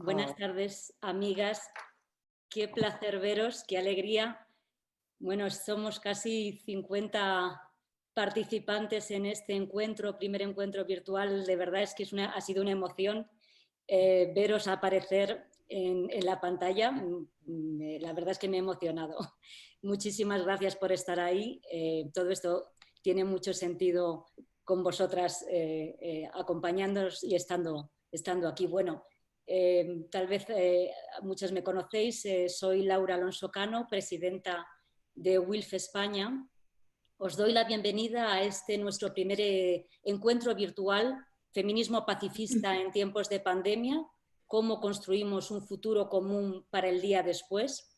Buenas tardes, amigas. Qué placer veros, qué alegría. Bueno, somos casi 50 participantes en este encuentro, primer encuentro virtual. De verdad es que ha sido una emoción veros aparecer en la pantalla. La verdad es que me he emocionado. Muchísimas gracias por estar ahí. Todo esto tiene mucho sentido con vosotras acompañándonos y estando aquí. Bueno, tal vez muchas me conocéis, soy Laura Alonso Cano, presidenta de WILF España. Os doy la bienvenida a este nuestro primer encuentro virtual, Feminismo Pacifista en tiempos de pandemia, cómo construimos un futuro común para el día después.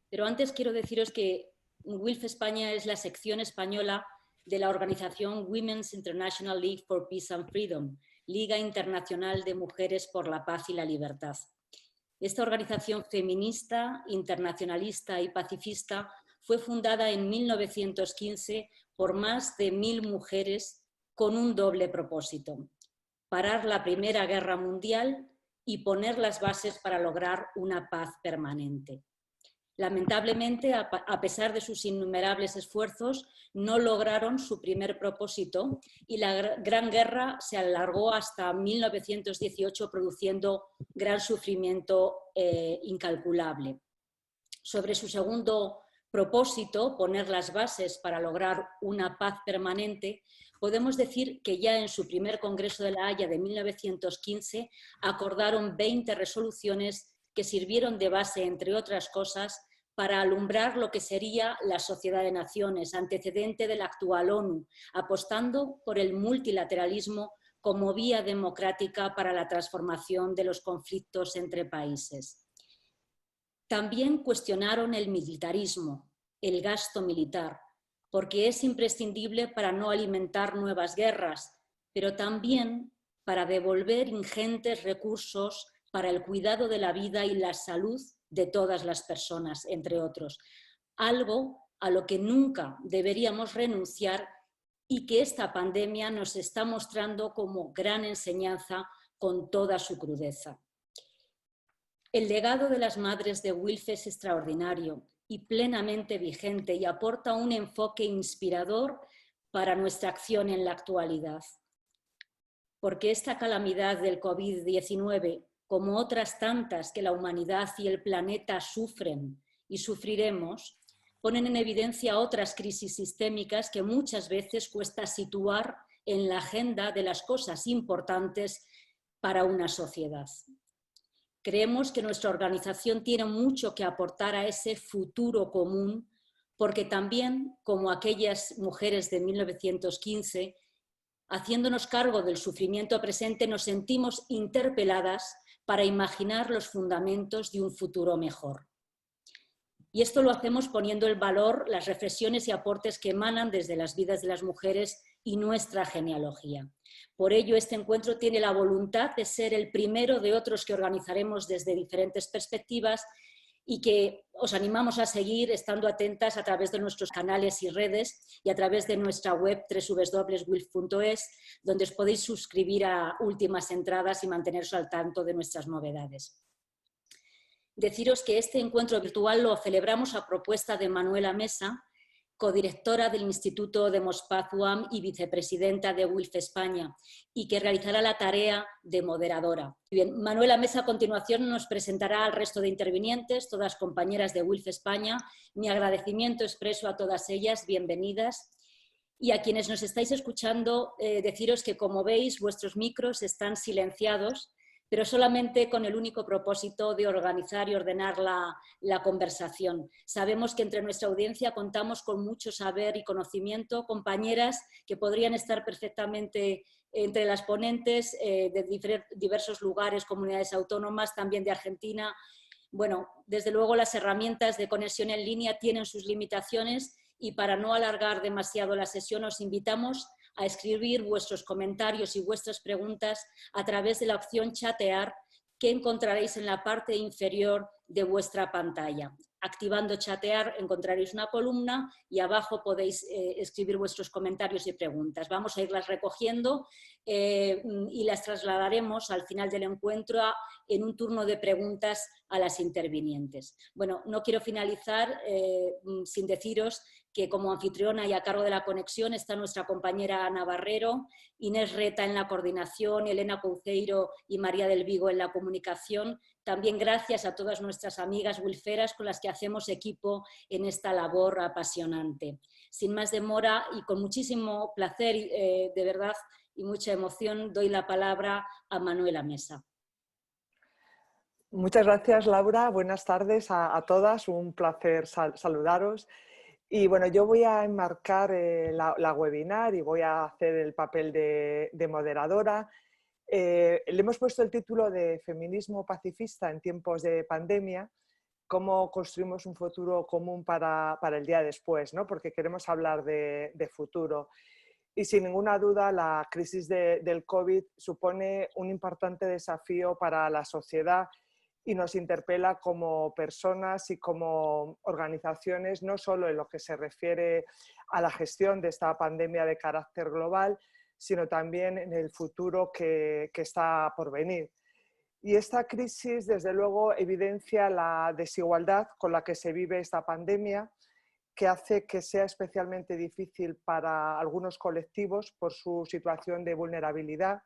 Pero antes quiero deciros que WILF España es la sección española de la organización Women's International League for Peace and Freedom, Liga Internacional de Mujeres por la Paz y la Libertad. Esta organización feminista, internacionalista y pacifista fue fundada en 1915 por más de 1000 mujeres con un doble propósito: parar la Primera Guerra Mundial y poner las bases para lograr una paz permanente. Lamentablemente, a pesar de sus innumerables esfuerzos, no lograron su primer propósito y la Gran Guerra se alargó hasta 1918, produciendo gran sufrimiento incalculable. Sobre su segundo propósito, poner las bases para lograr una paz permanente, podemos decir que ya en su primer Congreso de La Haya de 1915 acordaron 20 resoluciones que sirvieron de base, entre otras cosas, para alumbrar lo que sería la Sociedad de Naciones, antecedente de la actual ONU, apostando por el multilateralismo como vía democrática para la transformación de los conflictos entre países. También cuestionaron el militarismo, el gasto militar, porque es imprescindible para no alimentar nuevas guerras, pero también para devolver ingentes recursos para el cuidado de la vida y la salud de todas las personas, entre otros. Algo a lo que nunca deberíamos renunciar y que esta pandemia nos está mostrando como gran enseñanza con toda su crudeza. El legado de las madres de WILF es extraordinario y plenamente vigente y aporta un enfoque inspirador para nuestra acción en la actualidad. Porque esta calamidad del COVID-19, como otras tantas que la humanidad y el planeta sufren y sufriremos, ponen en evidencia otras crisis sistémicas que muchas veces cuesta situar en la agenda de las cosas importantes para una sociedad. Creemos que nuestra organización tiene mucho que aportar a ese futuro común, porque también, como aquellas mujeres de 1915, haciéndonos cargo del sufrimiento presente, nos sentimos interpeladas para imaginar los fundamentos de un futuro mejor. Y esto lo hacemos poniendo en valor las reflexiones y aportes que emanan desde las vidas de las mujeres y nuestra genealogía. Por ello, este encuentro tiene la voluntad de ser el primero de otros que organizaremos desde diferentes perspectivas y que os animamos a seguir estando atentas a través de nuestros canales y redes y a través de nuestra web www.wilf.es, donde os podéis suscribir a últimas entradas y manteneros al tanto de nuestras novedades. Deciros que este encuentro virtual lo celebramos a propuesta de Manuela Mesa, codirectora del Instituto Demos Paz UAM y vicepresidenta de WILF España, y que realizará la tarea de moderadora. Bien, Manuela Mesa a continuación nos presentará al resto de intervinientes, todas compañeras de WILF España. Mi agradecimiento expreso a todas ellas, bienvenidas. Y a quienes nos estáis escuchando, deciros que, como veis, vuestros micros están silenciados, pero solamente con el único propósito de organizar y ordenar la conversación. Sabemos que entre nuestra audiencia contamos con mucho saber y conocimiento, compañeras que podrían estar perfectamente entre las ponentes de diversos lugares, comunidades autónomas, también de Argentina. Bueno, desde luego las herramientas de conexión en línea tienen sus limitaciones y para no alargar demasiado la sesión os invitamos a escribir vuestros comentarios y vuestras preguntas a través de la opción chatear que encontraréis en la parte inferior de vuestra pantalla. activando chatear encontraréis una columna y abajo podéis escribir vuestros comentarios y preguntas. Vamos a irlas recogiendo y las trasladaremos al final del encuentro en un turno de preguntas a las intervinientes. Bueno, no quiero finalizar sin deciros que como anfitriona y a cargo de la conexión está nuestra compañera Ana Barrero, Inés Reta en la coordinación, Elena Couceiro y María del Vigo en la comunicación. También gracias a todas nuestras amigas wilferas con las que hacemos equipo en esta labor apasionante. Sin más demora y con muchísimo placer, de verdad, y mucha emoción, doy la palabra a Manuela Mesa. Muchas gracias, Laura. Buenas tardes a todas. Un placer saludaros. Y bueno, yo voy a enmarcar la webinar y voy a hacer el papel de moderadora. Le hemos puesto el título de Feminismo pacifista en tiempos de pandemia, cómo construimos un futuro común para el día después, ¿no? Porque queremos hablar de futuro. Y sin ninguna duda la crisis del COVID supone un importante desafío para la sociedad y nos interpela como personas y como organizaciones, no solo en lo que se refiere a la gestión de esta pandemia de carácter global, sino también en el futuro que está por venir. Y esta crisis, desde luego, evidencia la desigualdad con la que se vive esta pandemia, que hace que sea especialmente difícil para algunos colectivos por su situación de vulnerabilidad,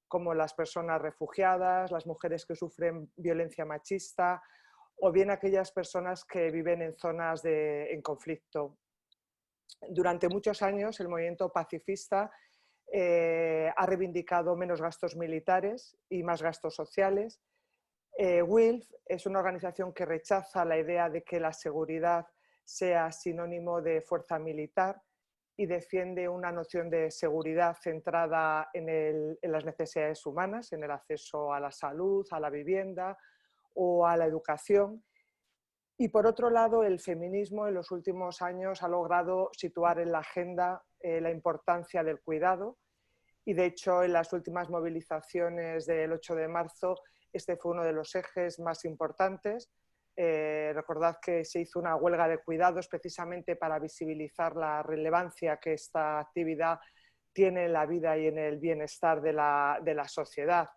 como las personas refugiadas, las mujeres que sufren violencia machista o bien aquellas personas que viven en zonas en conflicto. Durante muchos años el movimiento pacifista ha reivindicado menos gastos militares y más gastos sociales. WILF es una organización que rechaza la idea de que la seguridad sea sinónimo de fuerza militar y defiende una noción de seguridad centrada en las necesidades humanas, en el acceso a la salud, a la vivienda o a la educación. Y por otro lado, el feminismo en los últimos años ha logrado situar en la agenda la importancia del cuidado y de hecho en las últimas movilizaciones del 8 de marzo este fue uno de los ejes más importantes. Recordad que se hizo una huelga de cuidados precisamente para visibilizar la relevancia que esta actividad tiene en la vida y en el bienestar de la sociedad.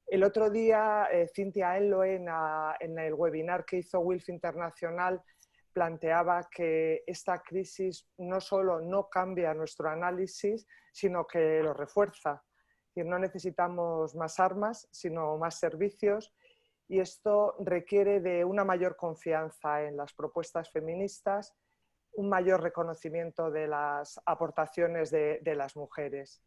El otro día, Cintia Enloe, en el webinar que hizo WILF Internacional, planteaba que esta crisis no solo no cambia nuestro análisis, sino que lo refuerza. No necesitamos más armas, sino más servicios. Y esto requiere de una mayor confianza en las propuestas feministas, un mayor reconocimiento de las aportaciones de las mujeres.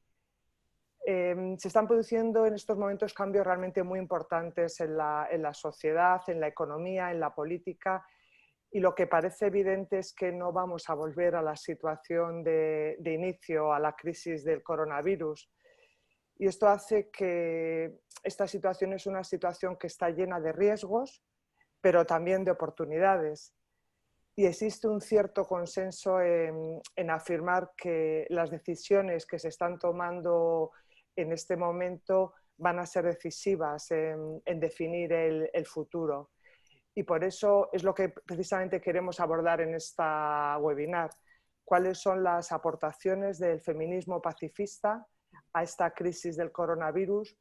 Se están produciendo en estos momentos cambios realmente muy importantes en la sociedad, en la economía, en la política, y lo que parece evidente es que no vamos a volver a la situación de inicio, a la crisis del coronavirus. Y esto hace que esta situación es una situación que está llena de riesgos, pero también de oportunidades. Y existe un cierto consenso en afirmar que las decisiones que se están tomando en este momento van a ser decisivas en definir el futuro. Y por eso es lo que precisamente queremos abordar en esta webinar. ¿Cuáles son las aportaciones del feminismo pacifista a esta crisis del coronavirus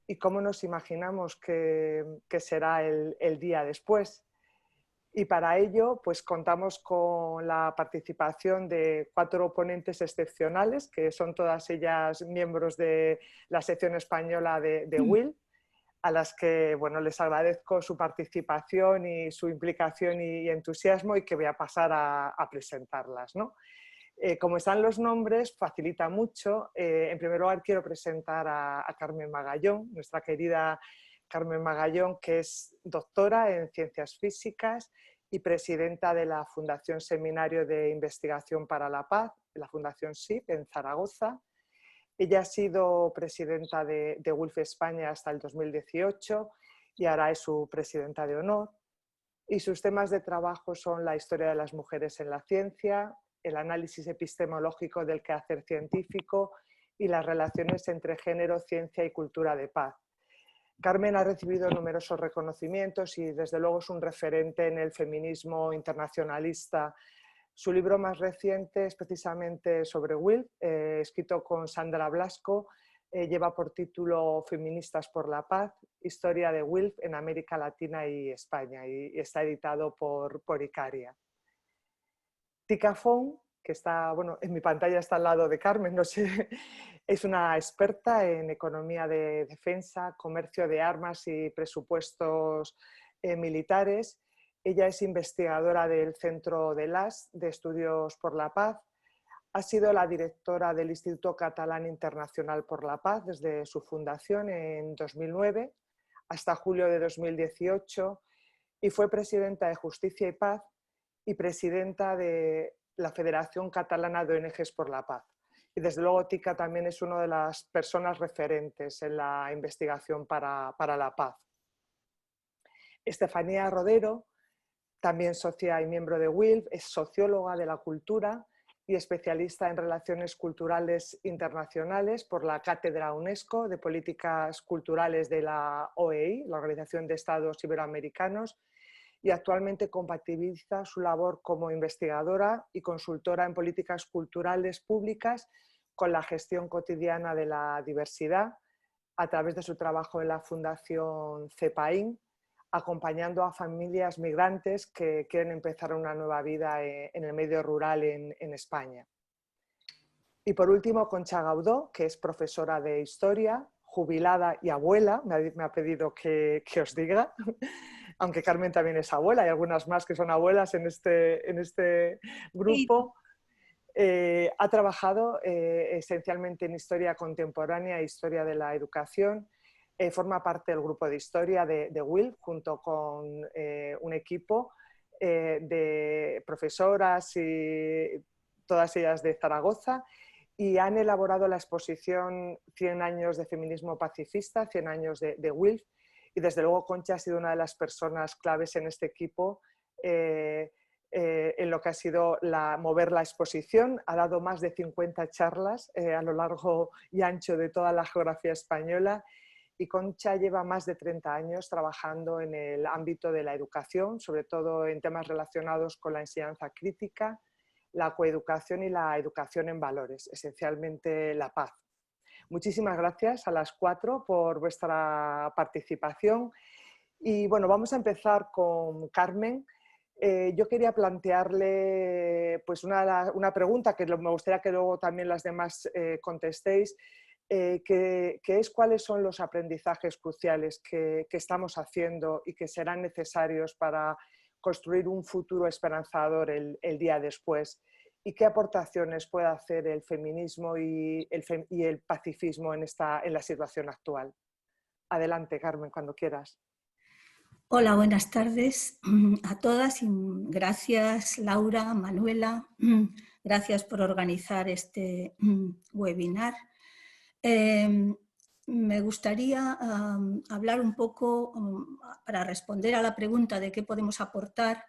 y cómo nos imaginamos que será el día después? Y para ello, pues contamos con la participación de 4 ponentes excepcionales, que son todas ellas miembros de la sección española de WILF, a las que bueno, les agradezco su participación y su implicación y entusiasmo y que voy a pasar a presentarlas, ¿no? Como están los nombres, facilita mucho. En primer lugar, quiero presentar a Carmen Magallón, nuestra querida Carmen Magallón, que es doctora en Ciencias Físicas y presidenta de la Fundación Seminario de Investigación para la Paz, la Fundación SIP, en Zaragoza. Ella ha sido presidenta de WILF España hasta el 2018 y ahora es su presidenta de honor. Y sus temas de trabajo son la historia de las mujeres en la ciencia, el análisis epistemológico del quehacer científico y las relaciones entre género, ciencia y cultura de paz. Carmen ha recibido numerosos reconocimientos y desde luego es un referente en el feminismo internacionalista. Su libro más reciente es precisamente sobre WILPF, escrito con Sandra Blasco, lleva por título Feministas por la Paz, historia de WILPF en América Latina y España, y está editado por Icaria. Tika Fong, que está, bueno, en mi pantalla está al lado de Carmen, no sé, es una experta en economía de defensa, comercio de armas y presupuestos militares. Ella es investigadora del Centro de LAS, de Estudios por la Paz. Ha sido la directora del Instituto Catalán Internacional por la Paz desde su fundación en 2009 hasta julio de 2018 y fue presidenta de Justicia y Paz y presidenta de la Federación Catalana de ONGs por la Paz. Y desde luego Tika también es una de las personas referentes en la investigación para la paz. Estefanía Rodero, también socia y miembro de WILPF, es socióloga de la cultura y especialista en relaciones culturales internacionales por la Cátedra UNESCO de Políticas Culturales de la OEI, la Organización de Estados Iberoamericanos, y actualmente compatibiliza su labor como investigadora y consultora en políticas culturales públicas con la gestión cotidiana de la diversidad a través de su trabajo en la Fundación CEPAIN, acompañando a familias migrantes que quieren empezar una nueva vida en el medio rural en España. Y por último, Concha Gaudó, que es profesora de historia, jubilada y abuela, me ha pedido que os diga, aunque Carmen también es abuela, hay algunas más que son abuelas en este grupo. Ha trabajado esencialmente en historia contemporánea e historia de la educación. Forma parte del grupo de historia de WILPF junto con un equipo de profesoras y todas ellas de Zaragoza, y han elaborado la exposición 100 años de feminismo pacifista, 100 años de WILPF, y desde luego Concha ha sido una de las personas claves en este equipo en lo que ha sido mover la exposición. Ha dado más de 50 charlas a lo largo y ancho de toda la geografía española, y Concha lleva más de 30 años trabajando en el ámbito de la educación, sobre todo en temas relacionados con la enseñanza crítica, la coeducación y la educación en valores, esencialmente la paz. Muchísimas gracias a las 4 por vuestra participación. Y bueno, vamos a empezar con Carmen. Yo quería plantearle pues una pregunta que me gustaría que luego también las demás contestéis, que es cuáles son los aprendizajes cruciales que estamos haciendo y que serán necesarios para construir un futuro esperanzador el día después, y qué aportaciones puede hacer el feminismo y el pacifismo en la situación actual. Adelante, Carmen, cuando quieras. Hola, buenas tardes a todas y gracias Laura, Manuela, gracias por organizar este webinar. Me gustaría hablar un poco, para responder a la pregunta de qué podemos aportar,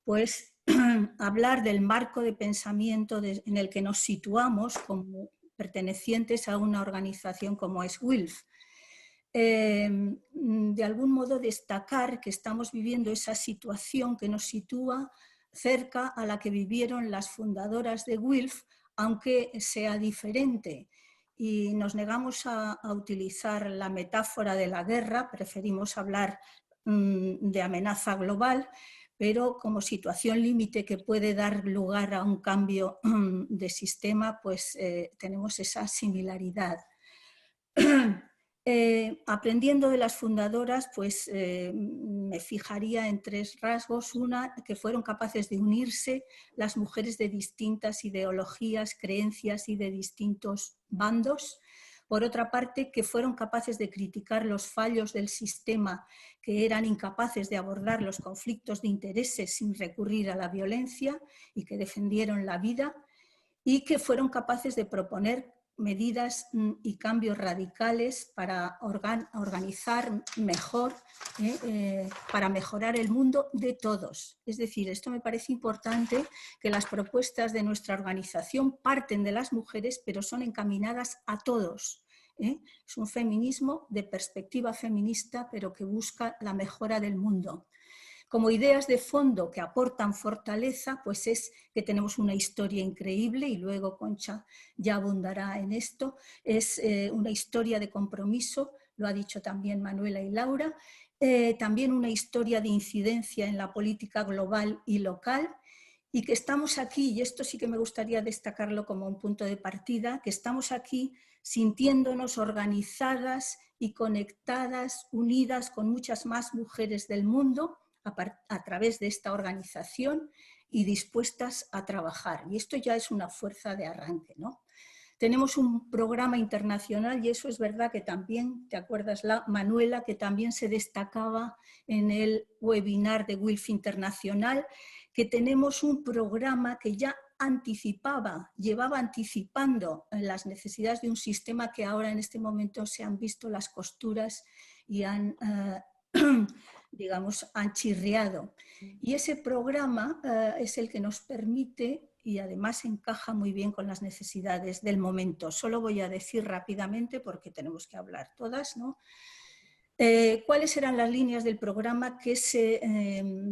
pues hablar del marco de pensamiento en el que nos situamos como pertenecientes a una organización como es WILPF. De algún modo destacar que estamos viviendo esa situación que nos sitúa cerca a la que vivieron las fundadoras de WILPF, aunque sea diferente. Y nos negamos a utilizar la metáfora de la guerra, preferimos hablar de amenaza global, pero como situación límite que puede dar lugar a un cambio de sistema, pues tenemos esa similaridad. Aprendiendo de las fundadoras, pues me fijaría en 3 rasgos. Una, que fueron capaces de unirse las mujeres de distintas ideologías, creencias y de distintos bandos. Por otra parte, que fueron capaces de criticar los fallos del sistema, que eran incapaces de abordar los conflictos de intereses sin recurrir a la violencia y que defendieron la vida, y que fueron capaces de proponer medidas y cambios radicales para organizar mejor, para mejorar el mundo de todos. Es decir, esto me parece importante, que las propuestas de nuestra organización parten de las mujeres, pero son encaminadas a todos. ¿eh? Es un feminismo de perspectiva feminista, pero que busca la mejora del mundo. Como ideas de fondo que aportan fortaleza, pues es que tenemos una historia increíble, y luego Concha ya abundará en esto. Es una historia de compromiso, lo ha dicho también Manuela y Laura, también una historia de incidencia en la política global y local, y que estamos aquí, y esto sí que me gustaría destacarlo como un punto de partida, que estamos aquí sintiéndonos organizadas y conectadas, unidas con muchas más mujeres del mundo, a través de esta organización, y dispuestas a trabajar. Y esto ya es una fuerza de arranque, ¿no? Tenemos un programa internacional, y eso es verdad que también, ¿te acuerdas, Manuela, que también se destacaba en el webinar de WILF Internacional, que tenemos un programa que ya llevaba anticipando las necesidades de un sistema que ahora en este momento se han visto las costuras y han digamos, han chirriado. Y ese programa es el que nos permite, y además encaja muy bien con las necesidades del momento. Solo voy a decir rápidamente, porque tenemos que hablar todas, ¿no? ¿Cuáles eran las líneas del programa que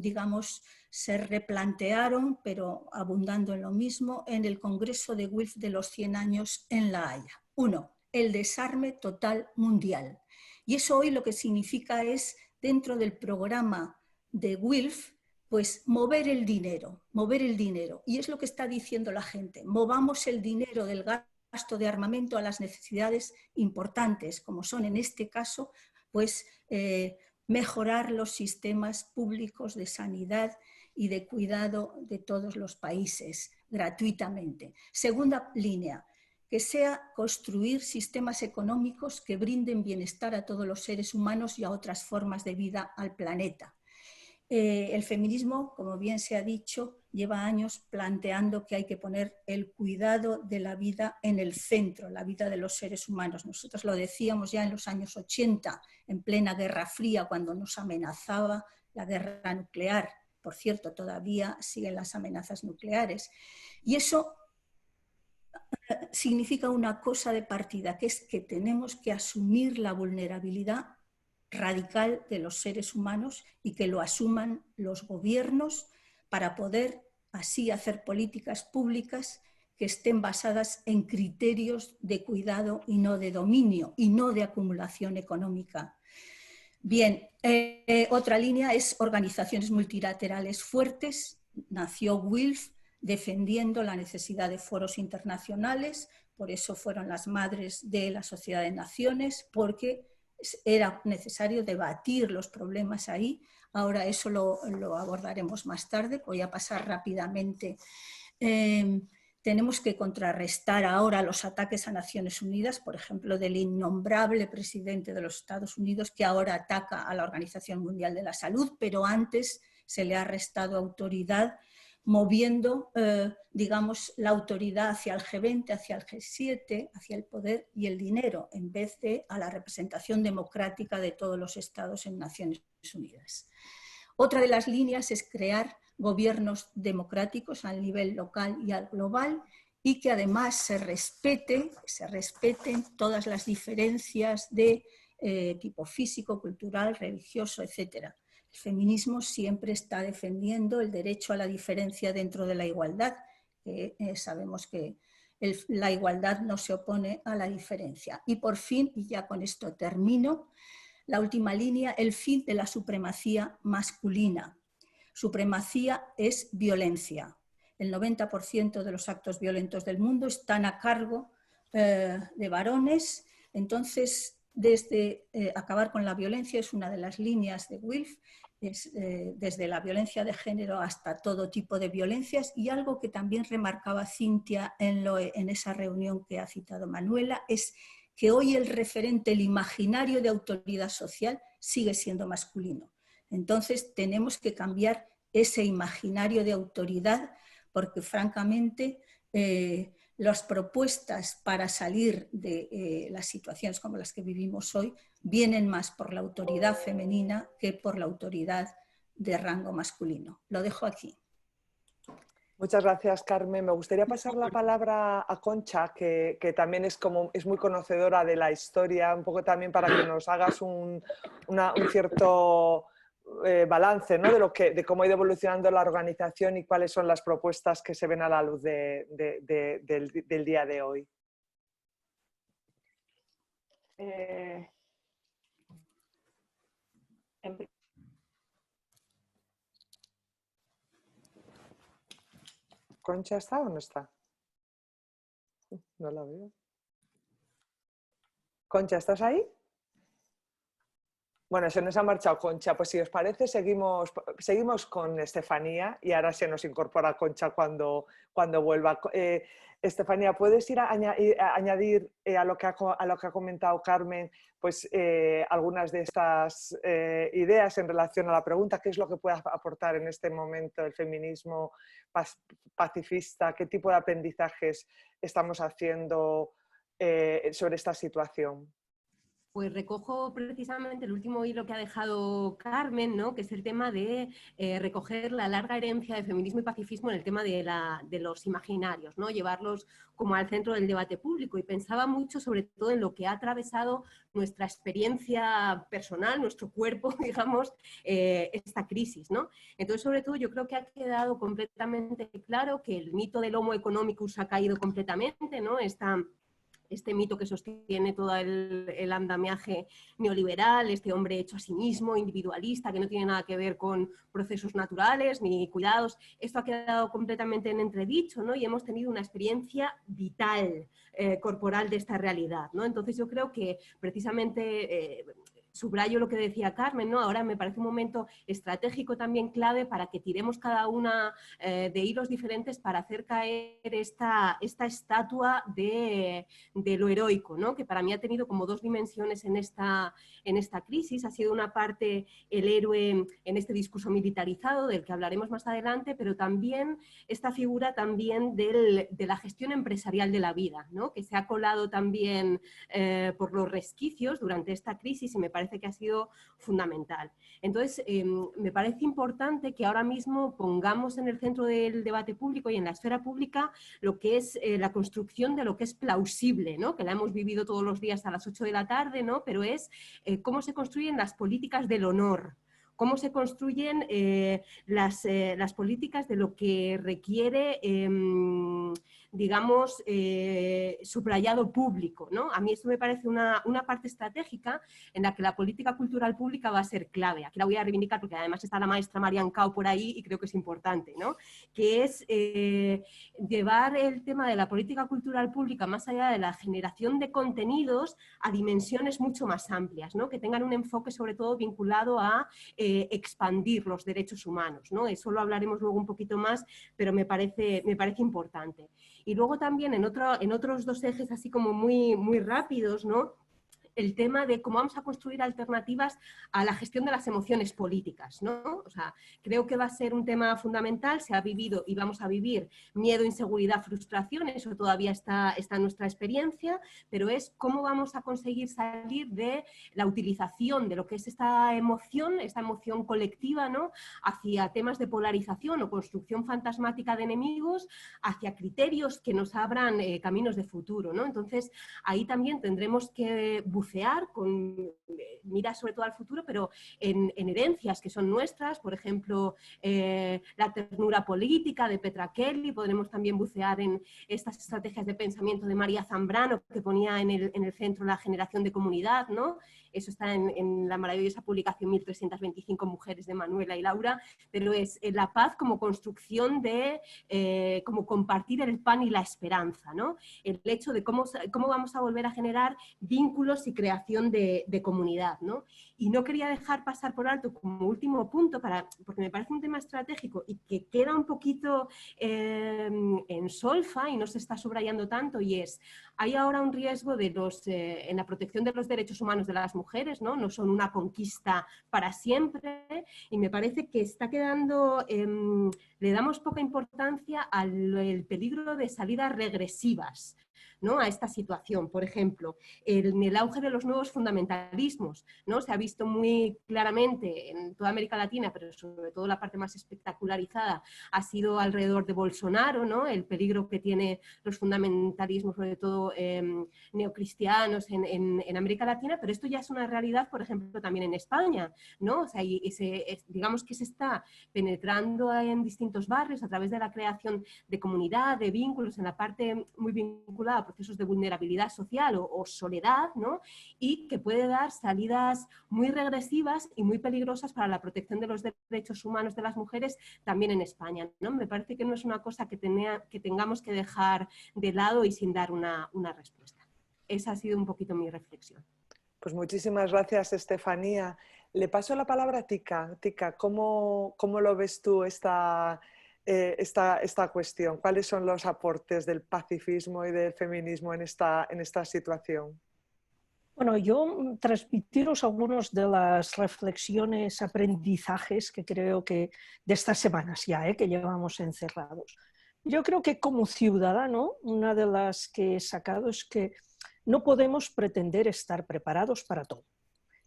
digamos, se replantearon, pero abundando en lo mismo, en el Congreso de WILF de los 100 años en La Haya? 1. El desarme total mundial. Y eso hoy lo que significa es, dentro del programa de WILF, pues mover el dinero. Y es lo que está diciendo la gente. Movamos el dinero del gasto de armamento a las necesidades importantes, como son en este caso, pues mejorar los sistemas públicos de sanidad y de cuidado de todos los países gratuitamente. Segunda línea, que sea construir sistemas económicos que brinden bienestar a todos los seres humanos y a otras formas de vida al planeta. El feminismo, como bien se ha dicho, lleva años planteando que hay que poner el cuidado de la vida en el centro, la vida de los seres humanos. Nosotros lo decíamos ya en los años 80, en plena Guerra Fría, cuando nos amenazaba la guerra nuclear. Por cierto, todavía siguen las amenazas nucleares. Y eso significa una cosa de partida, que es que tenemos que asumir la vulnerabilidad radical de los seres humanos y que lo asuman los gobiernos para poder así hacer políticas públicas que estén basadas en criterios de cuidado y no de dominio y no de acumulación económica. Bien, otra línea es organizaciones multilaterales fuertes. Nació WILF defendiendo la necesidad de foros internacionales, por eso fueron las madres de la Sociedad de Naciones, porque era necesario debatir los problemas ahí. Ahora eso lo abordaremos más tarde, voy a pasar rápidamente. Tenemos que contrarrestar ahora los ataques a Naciones Unidas, por ejemplo, del innombrable presidente de los Estados Unidos, que ahora ataca a la Organización Mundial de la Salud, pero antes se le ha restado autoridad, moviendo, digamos, la autoridad hacia el G20, hacia el G7, hacia el poder y el dinero, en vez de a la representación democrática de todos los estados en Naciones Unidas. Otra de las líneas es crear gobiernos democráticos a nivel local y al global, y que además se respeten todas las diferencias de tipo físico, cultural, religioso, etc. El feminismo siempre está defendiendo el derecho a la diferencia dentro de la igualdad. Sabemos que la igualdad no se opone a la diferencia. Y por fin, y ya con esto termino, la última línea, el fin de la supremacía masculina. Supremacía es violencia. El 90% de los actos violentos del mundo están a cargo de varones. Entonces, desde acabar con la violencia es una de las líneas de WILF, desde la violencia de género hasta todo tipo de violencias. Y algo que también remarcaba Cintia en esa reunión que ha citado Manuela es que hoy el referente, el imaginario de autoridad social sigue siendo masculino. Entonces tenemos que cambiar ese imaginario de autoridad, porque francamente las propuestas para salir de las situaciones como las que vivimos hoy vienen más por la autoridad femenina que por la autoridad de rango masculino. Lo dejo aquí. Muchas gracias, Carmen. Me gustaría pasar la palabra a Concha, que también es muy conocedora de la historia, un poco también para que nos hagas un cierto balance, ¿no? de cómo ha ido evolucionando la organización y cuáles son las propuestas que se ven a la luz del día de hoy. ¿Concha está o no está? No la veo. Concha, ¿estás ahí? Bueno, se nos ha marchado Concha. Pues si os parece, seguimos con Estefanía y ahora se nos incorpora Concha cuando vuelva. Estefanía, ¿puedes ir a añadir a lo que ha comentado Carmen pues, algunas de estas ideas en relación a la pregunta? ¿Qué es lo que puede aportar en este momento el feminismo pacifista? ¿Qué tipo de aprendizajes estamos haciendo sobre esta situación? Pues recojo precisamente el último hilo que ha dejado Carmen, ¿no? Que es el tema de recoger la larga herencia de feminismo y pacifismo en el tema de los imaginarios, ¿no? Llevarlos como al centro del debate público. Y pensaba mucho sobre todo en lo que ha atravesado nuestra experiencia personal, nuestro cuerpo, digamos, esta crisis, ¿no? Entonces, sobre todo, yo creo que ha quedado completamente claro que el mito del Homo economicus ha caído completamente, ¿no? Este mito que sostiene todo el andamiaje neoliberal, este hombre hecho a sí mismo, individualista, que no tiene nada que ver con procesos naturales ni cuidados, esto ha quedado completamente en entredicho, ¿no? Y hemos tenido una experiencia vital, corporal de esta realidad, ¿no? Entonces yo creo que precisamente subrayo lo que decía Carmen, ¿no? Ahora me parece un momento estratégico también clave para que tiremos cada una de hilos diferentes para hacer caer esta estatua de lo heroico, ¿no? Que para mí ha tenido como dos dimensiones en esta crisis. Ha sido una parte el héroe en este discurso militarizado, del que hablaremos más adelante, pero también esta figura también de la gestión empresarial de la vida, ¿no? Que se ha colado también por los resquicios durante esta crisis y me parece que ha sido fundamental. Entonces, me parece importante que ahora mismo pongamos en el centro del debate público y en la esfera pública lo que es la construcción de lo que es plausible, ¿no? Que la hemos vivido todos los días a las 8 de la tarde, ¿no? Pero es cómo se construyen las políticas del honor, cómo se construyen las políticas de lo que requiere, digamos, subrayado público, ¿no? A mí esto me parece una parte estratégica en la que la política cultural pública va a ser clave. Aquí la voy a reivindicar porque además está la maestra Marian Cao por ahí y creo que es importante, ¿no? Que es llevar el tema de la política cultural pública más allá de la generación de contenidos a dimensiones mucho más amplias, ¿no? Que tengan un enfoque sobre todo vinculado a expandir los derechos humanos, ¿no? Eso lo hablaremos luego un poquito más, pero me parece importante. Y luego también en otros dos ejes así como muy rápidos, ¿no? El tema de cómo vamos a construir alternativas a la gestión de las emociones políticas, ¿no? O sea, creo que va a ser un tema fundamental. Se ha vivido y vamos a vivir miedo, inseguridad, frustración, eso todavía está en nuestra experiencia, pero es cómo vamos a conseguir salir de la utilización de lo que es esta emoción colectiva, ¿no? Hacia temas de polarización o construcción fantasmática de enemigos, hacia criterios que nos abran caminos de futuro, ¿no? Entonces, ahí también tendremos que bucear con miras sobre todo al futuro, pero en herencias que son nuestras, por ejemplo, la ternura política de Petra Kelly, podremos también bucear en estas estrategias de pensamiento de María Zambrano, que ponía en el centro la generación de comunidad, ¿no? Eso está en la maravillosa publicación 1325 mujeres de Manuela y Laura, pero es la paz como construcción de, como compartir el pan y la esperanza, ¿no? El hecho de cómo vamos a volver a generar vínculos y creación de comunidad, ¿no? Y no quería dejar pasar por alto como último punto, porque me parece un tema estratégico y que queda un poquito en solfa y no se está subrayando tanto, y es, hay ahora un riesgo en la protección de los derechos humanos de las mujeres, ¿no? No son una conquista para siempre, y me parece que está quedando, le damos poca importancia al peligro de salidas regresivas, ¿no? A esta situación. Por ejemplo, en el auge de los nuevos fundamentalismos, ¿no? Se ha visto muy claramente en toda América Latina, pero sobre todo la parte más espectacularizada ha sido alrededor de Bolsonaro, ¿no? El peligro que tiene los fundamentalismos, sobre todo neocristianos en América Latina, pero esto ya es una realidad, por ejemplo, también en España, ¿no? O sea, digamos que se está penetrando en distintos barrios a través de la creación de comunidad, de vínculos, en la parte muy vinculada a procesos de vulnerabilidad social o soledad, ¿no? Y que puede dar salidas muy regresivas y muy peligrosas para la protección de los derechos humanos de las mujeres también en España, ¿no? Me parece que no es una cosa que tengamos que dejar de lado y sin dar una respuesta. Esa ha sido un poquito mi reflexión. Pues muchísimas gracias, Estefanía. Le paso la palabra a Tika. Tika, ¿cómo lo ves tú esta cuestión? ¿Cuáles son los aportes del pacifismo y del feminismo en esta situación? Bueno, yo transmitiros algunas de las reflexiones, aprendizajes que creo que de estas semanas ya, que llevamos encerrados. Yo creo que como ciudadano, una de las que he sacado es que no podemos pretender estar preparados para todo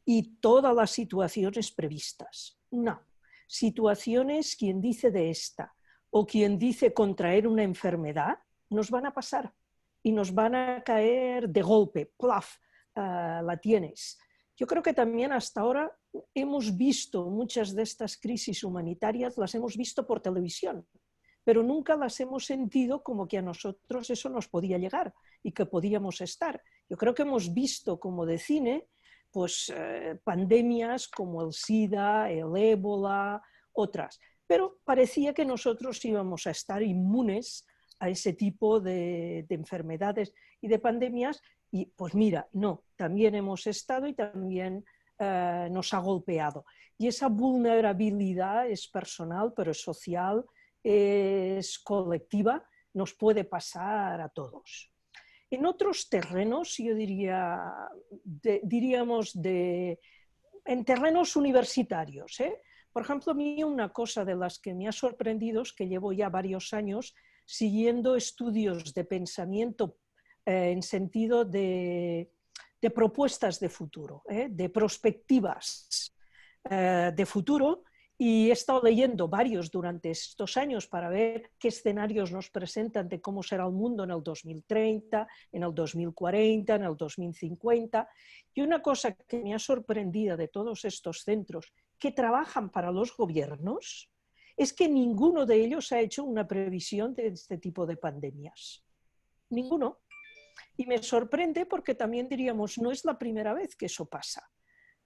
y todas las situaciones previstas. No, situaciones, quien dice de esta o quien dice contraer una enfermedad, nos van a pasar y nos van a caer de golpe, plaf. La tienes. Yo creo que también hasta ahora hemos visto muchas de estas crisis humanitarias, las hemos visto por televisión, pero nunca las hemos sentido como que a nosotros eso nos podía llegar y que podíamos estar. Yo creo que hemos visto como de cine pues, pandemias como el SIDA, el ébola, otras, pero parecía que nosotros íbamos a estar inmunes a ese tipo de enfermedades y de pandemias. Y pues mira, no, también hemos estado y también nos ha golpeado. Y esa vulnerabilidad es personal, pero es social, es colectiva, nos puede pasar a todos. En otros terrenos, yo diríamos en terrenos universitarios, por ejemplo, a mí una cosa de las que me ha sorprendido es que llevo ya varios años siguiendo estudios de pensamiento en sentido de propuestas de futuro, de perspectivas de futuro, y he estado leyendo varios durante estos años para ver qué escenarios nos presentan de cómo será el mundo en el 2030, en el 2040, en el 2050. Y una cosa que me ha sorprendido de todos estos centros que trabajan para los gobiernos es que ninguno de ellos ha hecho una previsión de este tipo de pandemias. Ninguno. Y me sorprende porque también diríamos, no es la primera vez que eso pasa.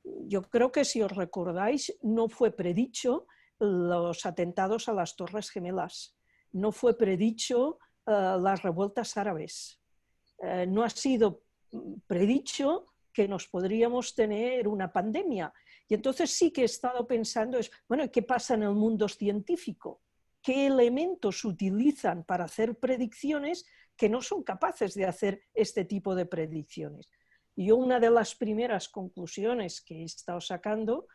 Yo creo que si os recordáis, no fue predicho los atentados a las Torres Gemelas, no fue predicho las revueltas árabes, no ha sido predicho que nos podríamos tener una pandemia. Y entonces sí que he estado pensando, bueno, ¿qué pasa en el mundo científico? ¿Qué elementos utilizan para hacer predicciones que no son capaces de hacer este tipo de predicciones? Y yo una de las primeras conclusiones que he estado sacando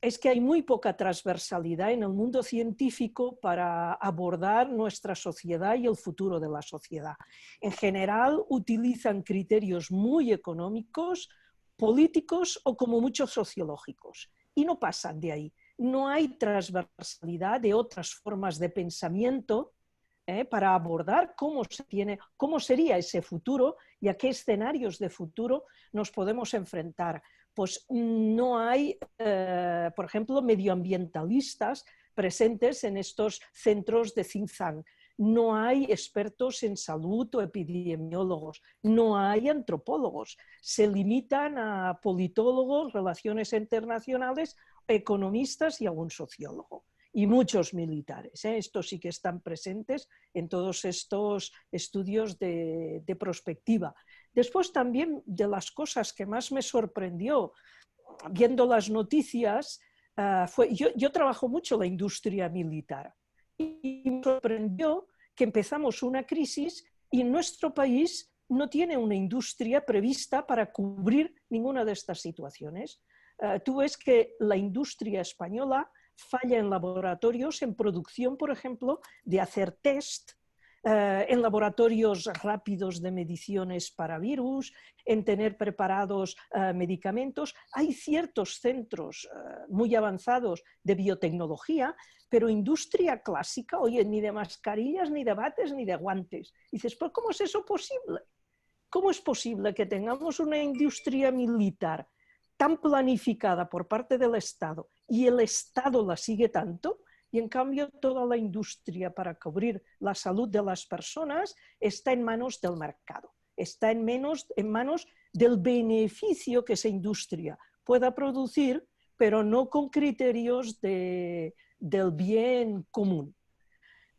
es que hay muy poca transversalidad en el mundo científico para abordar nuestra sociedad y el futuro de la sociedad. En general utilizan criterios muy económicos, políticos o como mucho sociológicos y no pasan de ahí. No hay transversalidad de otras formas de pensamiento para abordar cómo sería ese futuro y a qué escenarios de futuro nos podemos enfrentar. Pues no hay, por ejemplo, medioambientalistas presentes en estos centros de think tank. No hay expertos en salud o epidemiólogos, no hay antropólogos. Se limitan a politólogos, relaciones internacionales, economistas y algún sociólogo. Y muchos militares, estos sí que están presentes en todos estos estudios de prospectiva. Después también de las cosas que más me sorprendió viendo las noticias, yo trabajo mucho en la industria militar y me sorprendió que empezamos una crisis y nuestro país no tiene una industria prevista para cubrir ninguna de estas situaciones. Tú ves que la industria española falla en laboratorios, en producción, por ejemplo, de hacer test en laboratorios rápidos de mediciones para virus, en tener preparados medicamentos. Hay ciertos centros muy avanzados de biotecnología, pero industria clásica, oye, ni de mascarillas, ni de bates, ni de guantes. Y dices, ¿pero cómo es eso posible? ¿Cómo es posible que tengamos una industria militar tan planificada por parte del Estado y el Estado la sigue tanto? Y en cambio toda la industria para cubrir la salud de las personas está en manos del mercado, está en manos del beneficio que esa industria pueda producir, pero no con criterios del bien común.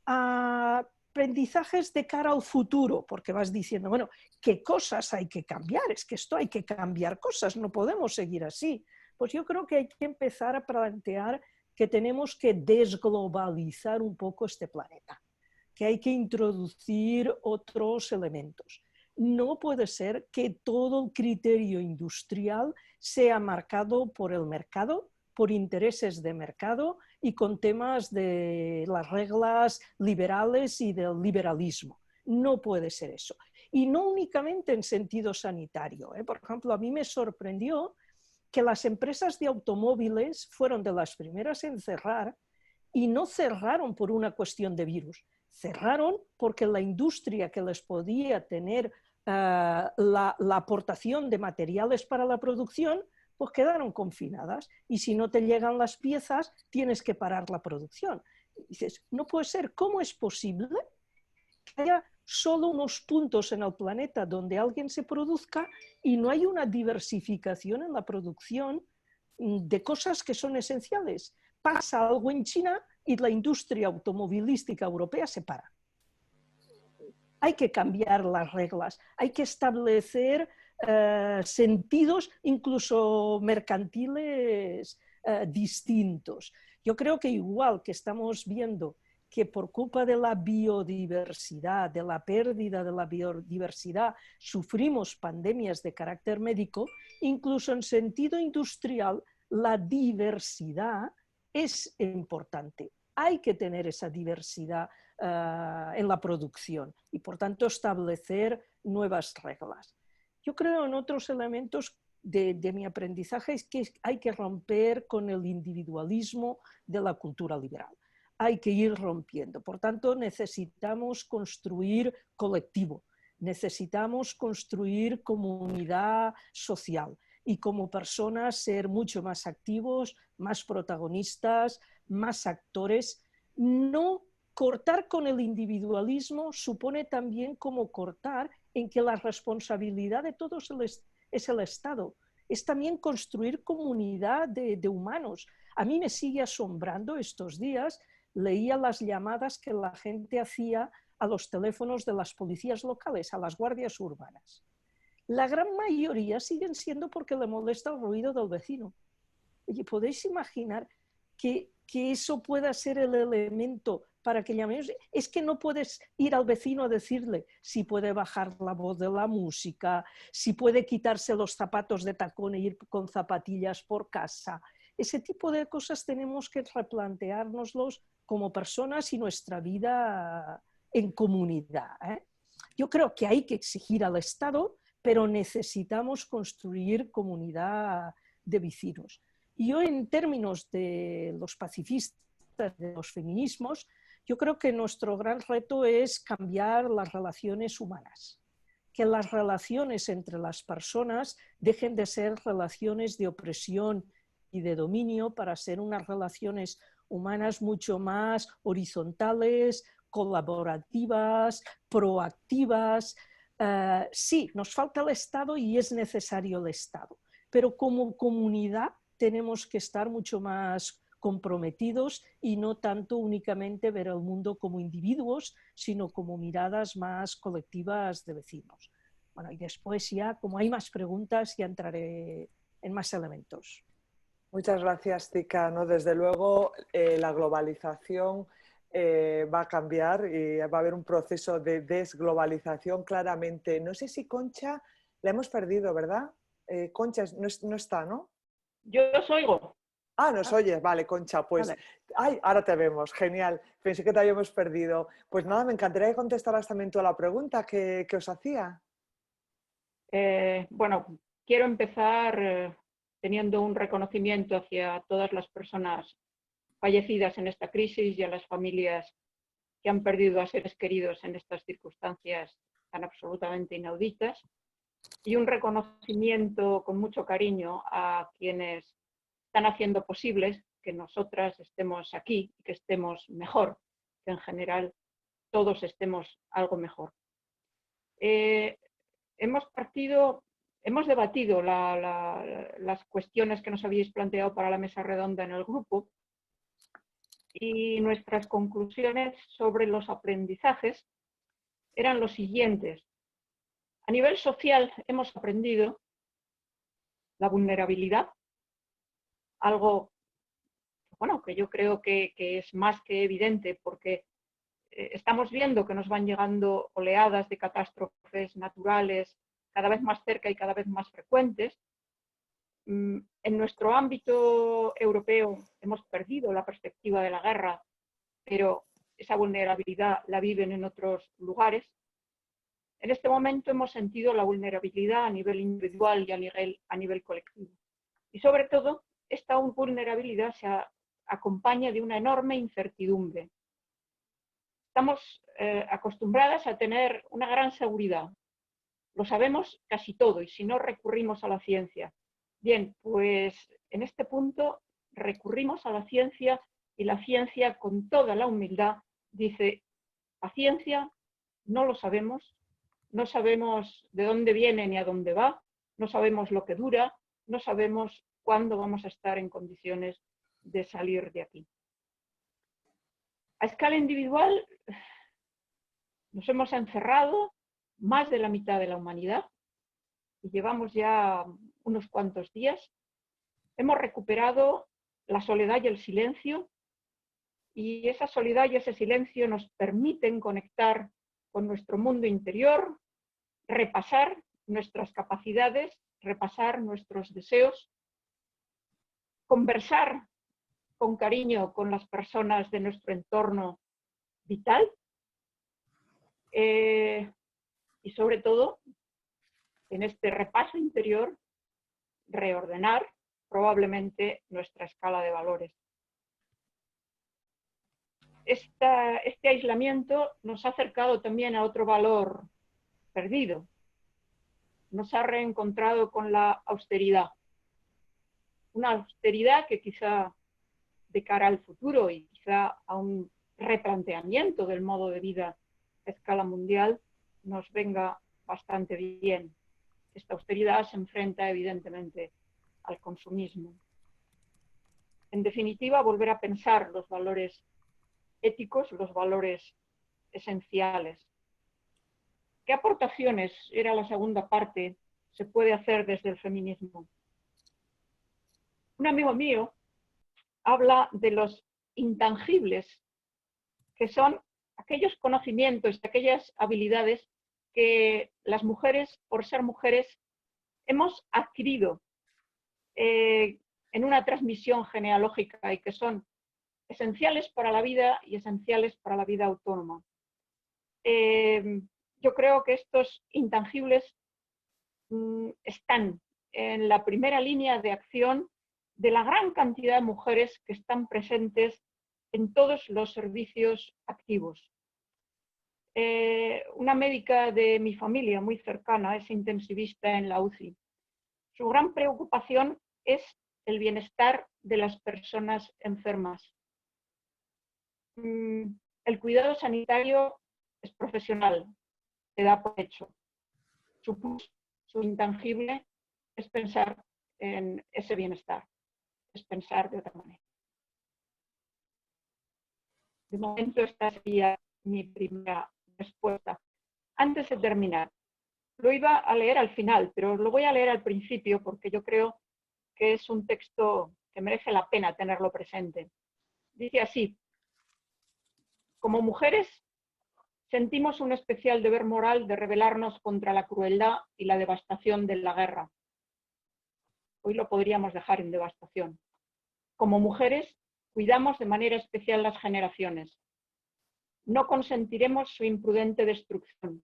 Aprendizajes de cara al futuro, porque vas diciendo, bueno, ¿qué cosas hay que cambiar? Es que esto hay que cambiar cosas, no podemos seguir así. Pues yo creo que hay que empezar a plantear que tenemos que desglobalizar un poco este planeta, que hay que introducir otros elementos. No puede ser que todo el criterio industrial sea marcado por el mercado, por intereses de mercado y con temas de las reglas liberales y del liberalismo. No puede ser eso. Y no únicamente en sentido sanitario. Por ejemplo, a mí me sorprendió que las empresas de automóviles fueron de las primeras en cerrar y no cerraron por una cuestión de virus, cerraron porque la industria que les podía tener la aportación de materiales para la producción, pues quedaron confinadas y si no te llegan las piezas tienes que parar la producción. Y dices, no puede ser, ¿cómo es posible que haya solo unos puntos en el planeta donde alguien se produzca y no hay una diversificación en la producción de cosas que son esenciales? Pasa algo en China y la industria automovilística europea se para. Hay que cambiar las reglas, hay que establecer sentidos incluso mercantiles distintos. Yo creo que igual que estamos viendo que por culpa de la biodiversidad, de la pérdida de la biodiversidad, sufrimos pandemias de carácter médico, incluso en sentido industrial, la diversidad es importante. Hay que tener esa diversidad en la producción y, por tanto, establecer nuevas reglas. Yo creo en otros elementos de mi aprendizaje es que hay que romper con el individualismo de la cultura liberal. Hay que ir rompiendo. Por tanto, necesitamos construir colectivo, necesitamos construir comunidad social y como personas ser mucho más activos, más protagonistas, más actores. No cortar con el individualismo supone también como cortar en que la responsabilidad de todos es el Estado. Es también construir comunidad de humanos. A mí me sigue asombrando estos días. Leía las llamadas que la gente hacía a los teléfonos de las policías locales, a las guardias urbanas. La gran mayoría siguen siendo porque le molesta el ruido del vecino. Oye, ¿podéis imaginar que eso pueda ser el elemento para que llamemos? Es que no puedes ir al vecino a decirle si puede bajar la voz de la música, si puede quitarse los zapatos de tacón e ir con zapatillas por casa. Ese tipo de cosas tenemos que replanteárnoslos como personas y nuestra vida en comunidad. Yo creo que hay que exigir al Estado, pero necesitamos construir comunidad de vecinos. Y yo, en términos de los pacifistas, de los feminismos, yo creo que nuestro gran reto es cambiar las relaciones humanas, que las relaciones entre las personas dejen de ser relaciones de opresión y de dominio para ser unas relaciones humanas mucho más horizontales, colaborativas, proactivas. Sí, nos falta el Estado y es necesario el Estado, pero como comunidad tenemos que estar mucho más comprometidos y no tanto únicamente ver el mundo como individuos, sino como miradas más colectivas de vecinos. Bueno, y después ya, como hay más preguntas, ya entraré en más elementos. Muchas gracias, Tika. ¿No? Desde luego, la globalización va a cambiar y va a haber un proceso de desglobalización claramente. No sé si Concha la hemos perdido, ¿verdad? Concha no está, ¿no? Yo os oigo. Ah, nos oyes, vale, Concha, pues, Vale. ay, ahora te vemos, genial, pensé que te habíamos perdido. Pues nada, me encantaría que contestaras también tú a la pregunta que os hacía. Bueno, quiero empezar teniendo un reconocimiento hacia todas las personas fallecidas en esta crisis y a las familias que han perdido a seres queridos en estas circunstancias tan absolutamente inauditas, y un reconocimiento con mucho cariño a quienes están haciendo posibles que nosotras estemos aquí y que estemos mejor, que en general todos estemos algo mejor. Hemos debatido las cuestiones que nos habéis planteado para la mesa redonda en el grupo, y nuestras conclusiones sobre los aprendizajes eran los siguientes. A nivel social hemos aprendido la vulnerabilidad, algo bueno, que yo creo que es más que evidente, porque estamos viendo que nos van llegando oleadas de catástrofes naturales cada vez más cerca y cada vez más frecuentes. En nuestro ámbito europeo hemos perdido la perspectiva de la guerra, pero esa vulnerabilidad la viven en otros lugares. En este momento hemos sentido la vulnerabilidad a nivel individual y a nivel colectivo. Y sobre todo, esta vulnerabilidad se acompaña de una enorme incertidumbre. Estamos acostumbradas a tener una gran seguridad. Lo sabemos casi todo, y si no, recurrimos a la ciencia. Bien, pues en este punto recurrimos a la ciencia, y la ciencia, con toda la humildad, dice: paciencia, no lo sabemos, no sabemos de dónde viene ni a dónde va, no sabemos lo que dura, no sabemos cuándo vamos a estar en condiciones de salir de aquí. A escala individual, nos hemos encerrado más de la mitad de la humanidad y llevamos ya unos cuantos días. Hemos recuperado la soledad y el silencio, y esa soledad y ese silencio nos permiten conectar con nuestro mundo interior, repasar nuestras capacidades, repasar nuestros deseos, conversar con cariño con las personas de nuestro entorno vital, y sobre todo, en este repaso interior, reordenar probablemente nuestra escala de valores. Este aislamiento nos ha acercado también a otro valor perdido. Nos ha reencontrado con la austeridad. Una austeridad que quizá de cara al futuro y quizá a un replanteamiento del modo de vida a escala mundial nos venga bastante bien. Esta austeridad se enfrenta evidentemente al consumismo. En definitiva, volver a pensar los valores éticos, los valores esenciales. ¿Qué aportaciones, era la segunda parte, se puede hacer desde el feminismo? Un amigo mío habla de los intangibles, que son aquellos conocimientos, aquellas habilidades que las mujeres, por ser mujeres, hemos adquirido en una transmisión genealógica, y que son esenciales para la vida y esenciales para la vida autónoma. Yo creo que estos intangibles están en la primera línea de acción de la gran cantidad de mujeres que están presentes en todos los servicios activos. Una médica de mi familia muy cercana es intensivista en la UCI. Su gran preocupación es el bienestar de las personas enfermas. El cuidado sanitario es profesional, se da por hecho. Su intangible es pensar en ese bienestar, es pensar de otra manera. De momento esta sería mi primera respuesta. Antes de terminar, lo iba a leer al final, pero lo voy a leer al principio porque yo creo que es un texto que merece la pena tenerlo presente. Dice así: como mujeres sentimos un especial deber moral de rebelarnos contra la crueldad y la devastación de la guerra. Hoy lo podríamos dejar en devastación. Como mujeres, cuidamos de manera especial las generaciones. No consentiremos su imprudente destrucción.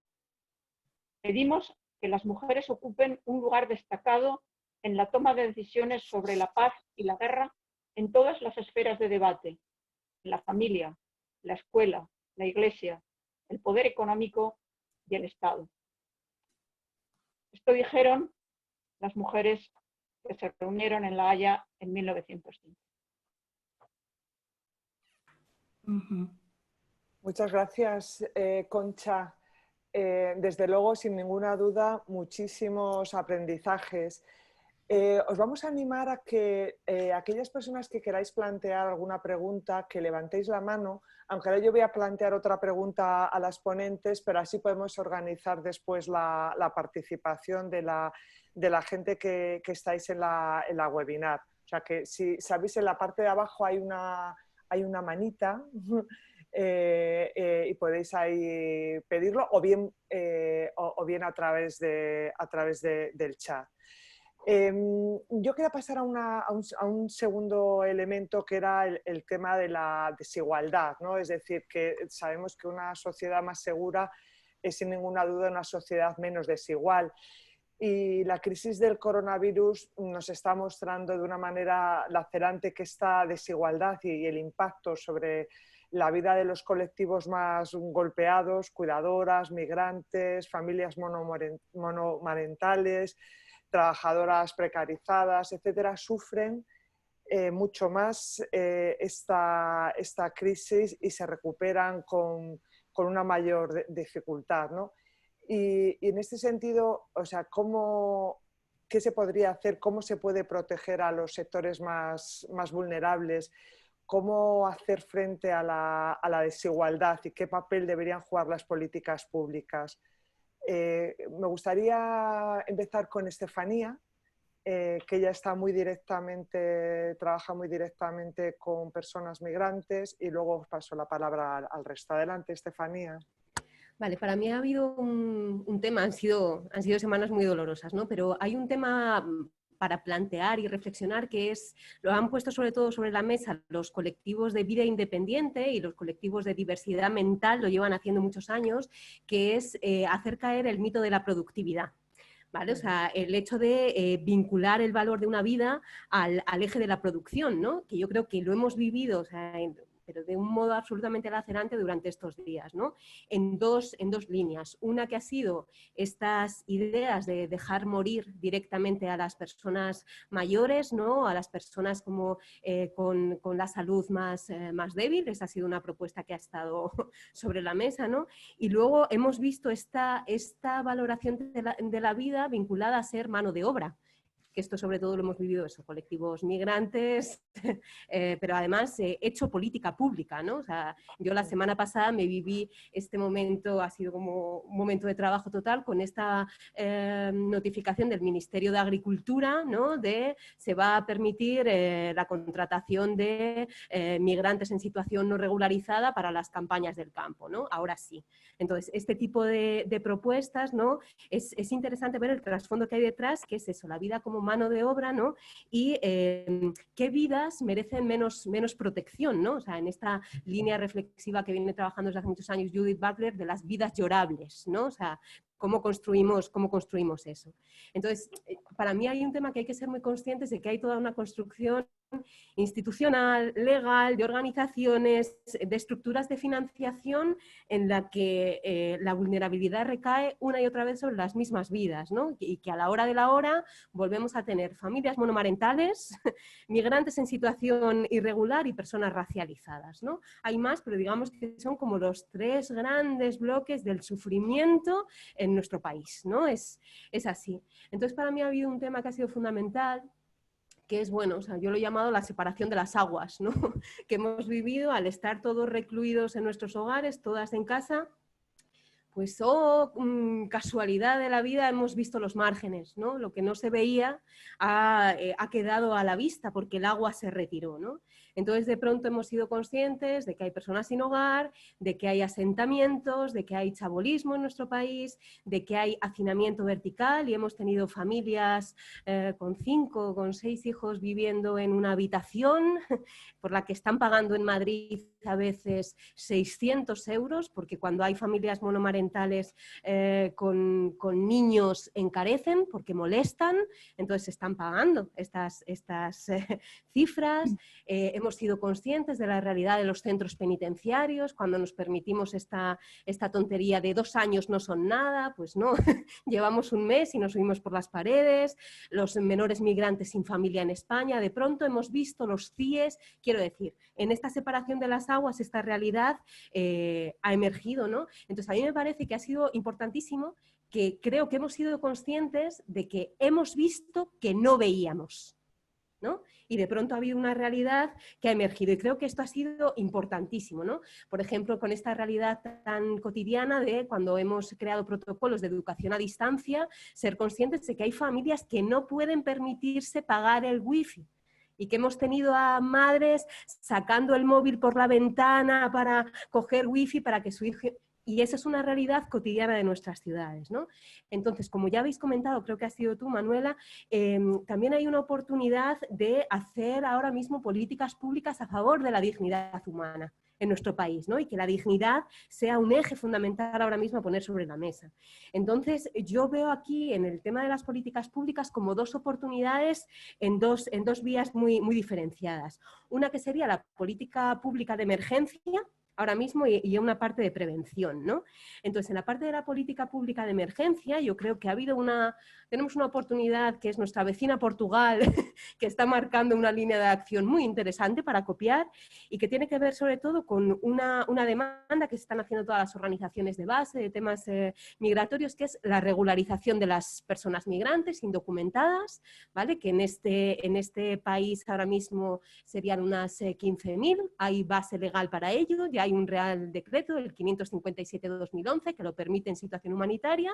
Pedimos que las mujeres ocupen un lugar destacado en la toma de decisiones sobre la paz y la guerra en todas las esferas de debate, en la familia, la escuela, la iglesia, el poder económico y el Estado. Esto dijeron las mujeres que se reunieron en La Haya en 1905. Muchas gracias, Concha. Desde luego, sin ninguna duda, muchísimos aprendizajes. Os vamos a animar a que aquellas personas que queráis plantear alguna pregunta, que levantéis la mano, aunque ahora yo voy a plantear otra pregunta a las ponentes, pero así podemos organizar después la participación de la gente que estáis en la webinar. O sea que si sabéis, en la parte de abajo hay una manita y podéis ahí pedirlo, o bien a través del chat. Yo quería pasar a un segundo elemento, que era el tema de la desigualdad, ¿no? Es decir, que sabemos que una sociedad más segura es sin ninguna duda una sociedad menos desigual. Y la crisis del coronavirus nos está mostrando de una manera lacerante que esta desigualdad y el impacto sobre la vida de los colectivos más golpeados, cuidadoras, migrantes, familias monomarentales, trabajadoras precarizadas, etcétera, sufren mucho más esta crisis y se recuperan con una mayor dificultad, ¿no? Y en este sentido, o sea, ¿qué se podría hacer? ¿Cómo se puede proteger a los sectores más vulnerables? ¿Cómo hacer frente a la desigualdad? ¿Y qué papel deberían jugar las políticas públicas? Me gustaría empezar con Estefanía, que ella está trabaja muy directamente con personas migrantes, y luego os paso la palabra al resto. Adelante, Estefanía. Vale, para mí ha habido un tema, han sido semanas muy dolorosas, ¿no? Pero hay un tema para plantear y reflexionar que lo han puesto sobre todo sobre la mesa los colectivos de vida independiente y los colectivos de diversidad mental, lo llevan haciendo muchos años, que es hacer caer el mito de la productividad. ¿Vale? O sea, el hecho de vincular el valor de una vida al eje de la producción, ¿no? Que yo creo que lo hemos vivido, o sea, pero de un modo absolutamente lacerante durante estos días, ¿no? En dos líneas. Una que ha sido estas ideas de dejar morir directamente a las personas mayores, ¿no? A las personas como con la salud más débil. Esa ha sido una propuesta que ha estado sobre la mesa, ¿no? Y luego hemos visto esta valoración de la vida vinculada a ser mano de obra, que esto sobre todo lo hemos vivido eso, colectivos migrantes, pero además hecho política pública, ¿no? O sea, yo la semana pasada me viví este momento, ha sido como un momento de trabajo total, con esta notificación del Ministerio de Agricultura, ¿no? Se va a permitir la contratación de migrantes en situación no regularizada para las campañas del campo, ¿no? Ahora sí. Entonces, este tipo de propuestas, ¿no? Es interesante ver el trasfondo que hay detrás, que es eso, la vida como mano de obra, ¿no? Y qué vidas merecen menos protección, ¿no? O sea, en esta línea reflexiva que viene trabajando desde hace muchos años Judith Butler, de las vidas llorables, ¿no? O sea, ¿cómo construimos eso? Entonces, para mí hay un tema que hay que ser muy conscientes de que hay toda una construcción institucional, legal, de organizaciones, de estructuras de financiación en la que la vulnerabilidad recae una y otra vez sobre las mismas vidas, ¿no? Y que a la hora de la hora volvemos a tener familias monomarentales, migrantes en situación irregular y personas racializadas, ¿no? Hay más, pero digamos que son como los tres grandes bloques del sufrimiento en nuestro país, ¿no? Es así. Entonces, para mí ha habido un tema que ha sido fundamental, que es, bueno, o sea, yo lo he llamado la separación de las aguas, ¿no? Que hemos vivido al estar todos recluidos en nuestros hogares, todas en casa. Pues, casualidad de la vida, hemos visto los márgenes, ¿no? Lo que no se veía ha quedado a la vista porque el agua se retiró, ¿no? Entonces, de pronto hemos sido conscientes de que hay personas sin hogar, de que hay asentamientos, de que hay chabolismo en nuestro país, de que hay hacinamiento vertical y hemos tenido familias con 5 o con 6 hijos viviendo en una habitación por la que están pagando en Madrid a veces 600 euros, porque cuando hay familias monomarentales con niños encarecen porque molestan, entonces están pagando estas cifras. Hemos sido conscientes de la realidad de los centros penitenciarios, cuando nos permitimos esta tontería de 2 años no son nada, pues no, llevamos un mes y nos subimos por las paredes, los menores migrantes sin familia en España, de pronto hemos visto los CIES, quiero decir, en esta separación de las aguas esta realidad ha emergido, ¿no? Entonces a mí me parece que ha sido importantísimo, que creo que hemos sido conscientes de que hemos visto que no veíamos, ¿no? Y de pronto ha habido una realidad que ha emergido y creo que esto ha sido importantísimo, ¿no? Por ejemplo, con esta realidad tan cotidiana de cuando hemos creado protocolos de educación a distancia, ser conscientes de que hay familias que no pueden permitirse pagar el wifi y que hemos tenido a madres sacando el móvil por la ventana para coger wifi para que su hijo... Y esa es una realidad cotidiana de nuestras ciudades, ¿no? Entonces, como ya habéis comentado, creo que has sido tú, Manuela, también hay una oportunidad de hacer ahora mismo políticas públicas a favor de la dignidad humana en nuestro país, ¿no? Y que la dignidad sea un eje fundamental ahora mismo a poner sobre la mesa. Entonces, yo veo aquí en el tema de las políticas públicas como 2 oportunidades en dos vías muy, muy diferenciadas. Una que sería la política pública de emergencia, ahora mismo, y una parte de prevención, ¿no? Entonces, en la parte de la política pública de emergencia, yo creo que tenemos una oportunidad que es nuestra vecina Portugal, que está marcando una línea de acción muy interesante para copiar y que tiene que ver sobre todo con una demanda que se están haciendo todas las organizaciones de base de temas migratorios, que es la regularización de las personas migrantes indocumentadas, ¿vale? Que en este país ahora mismo serían unas 15.000, hay base legal para ello, ya hay un Real Decreto, el 557 de 2011, que lo permite en situación humanitaria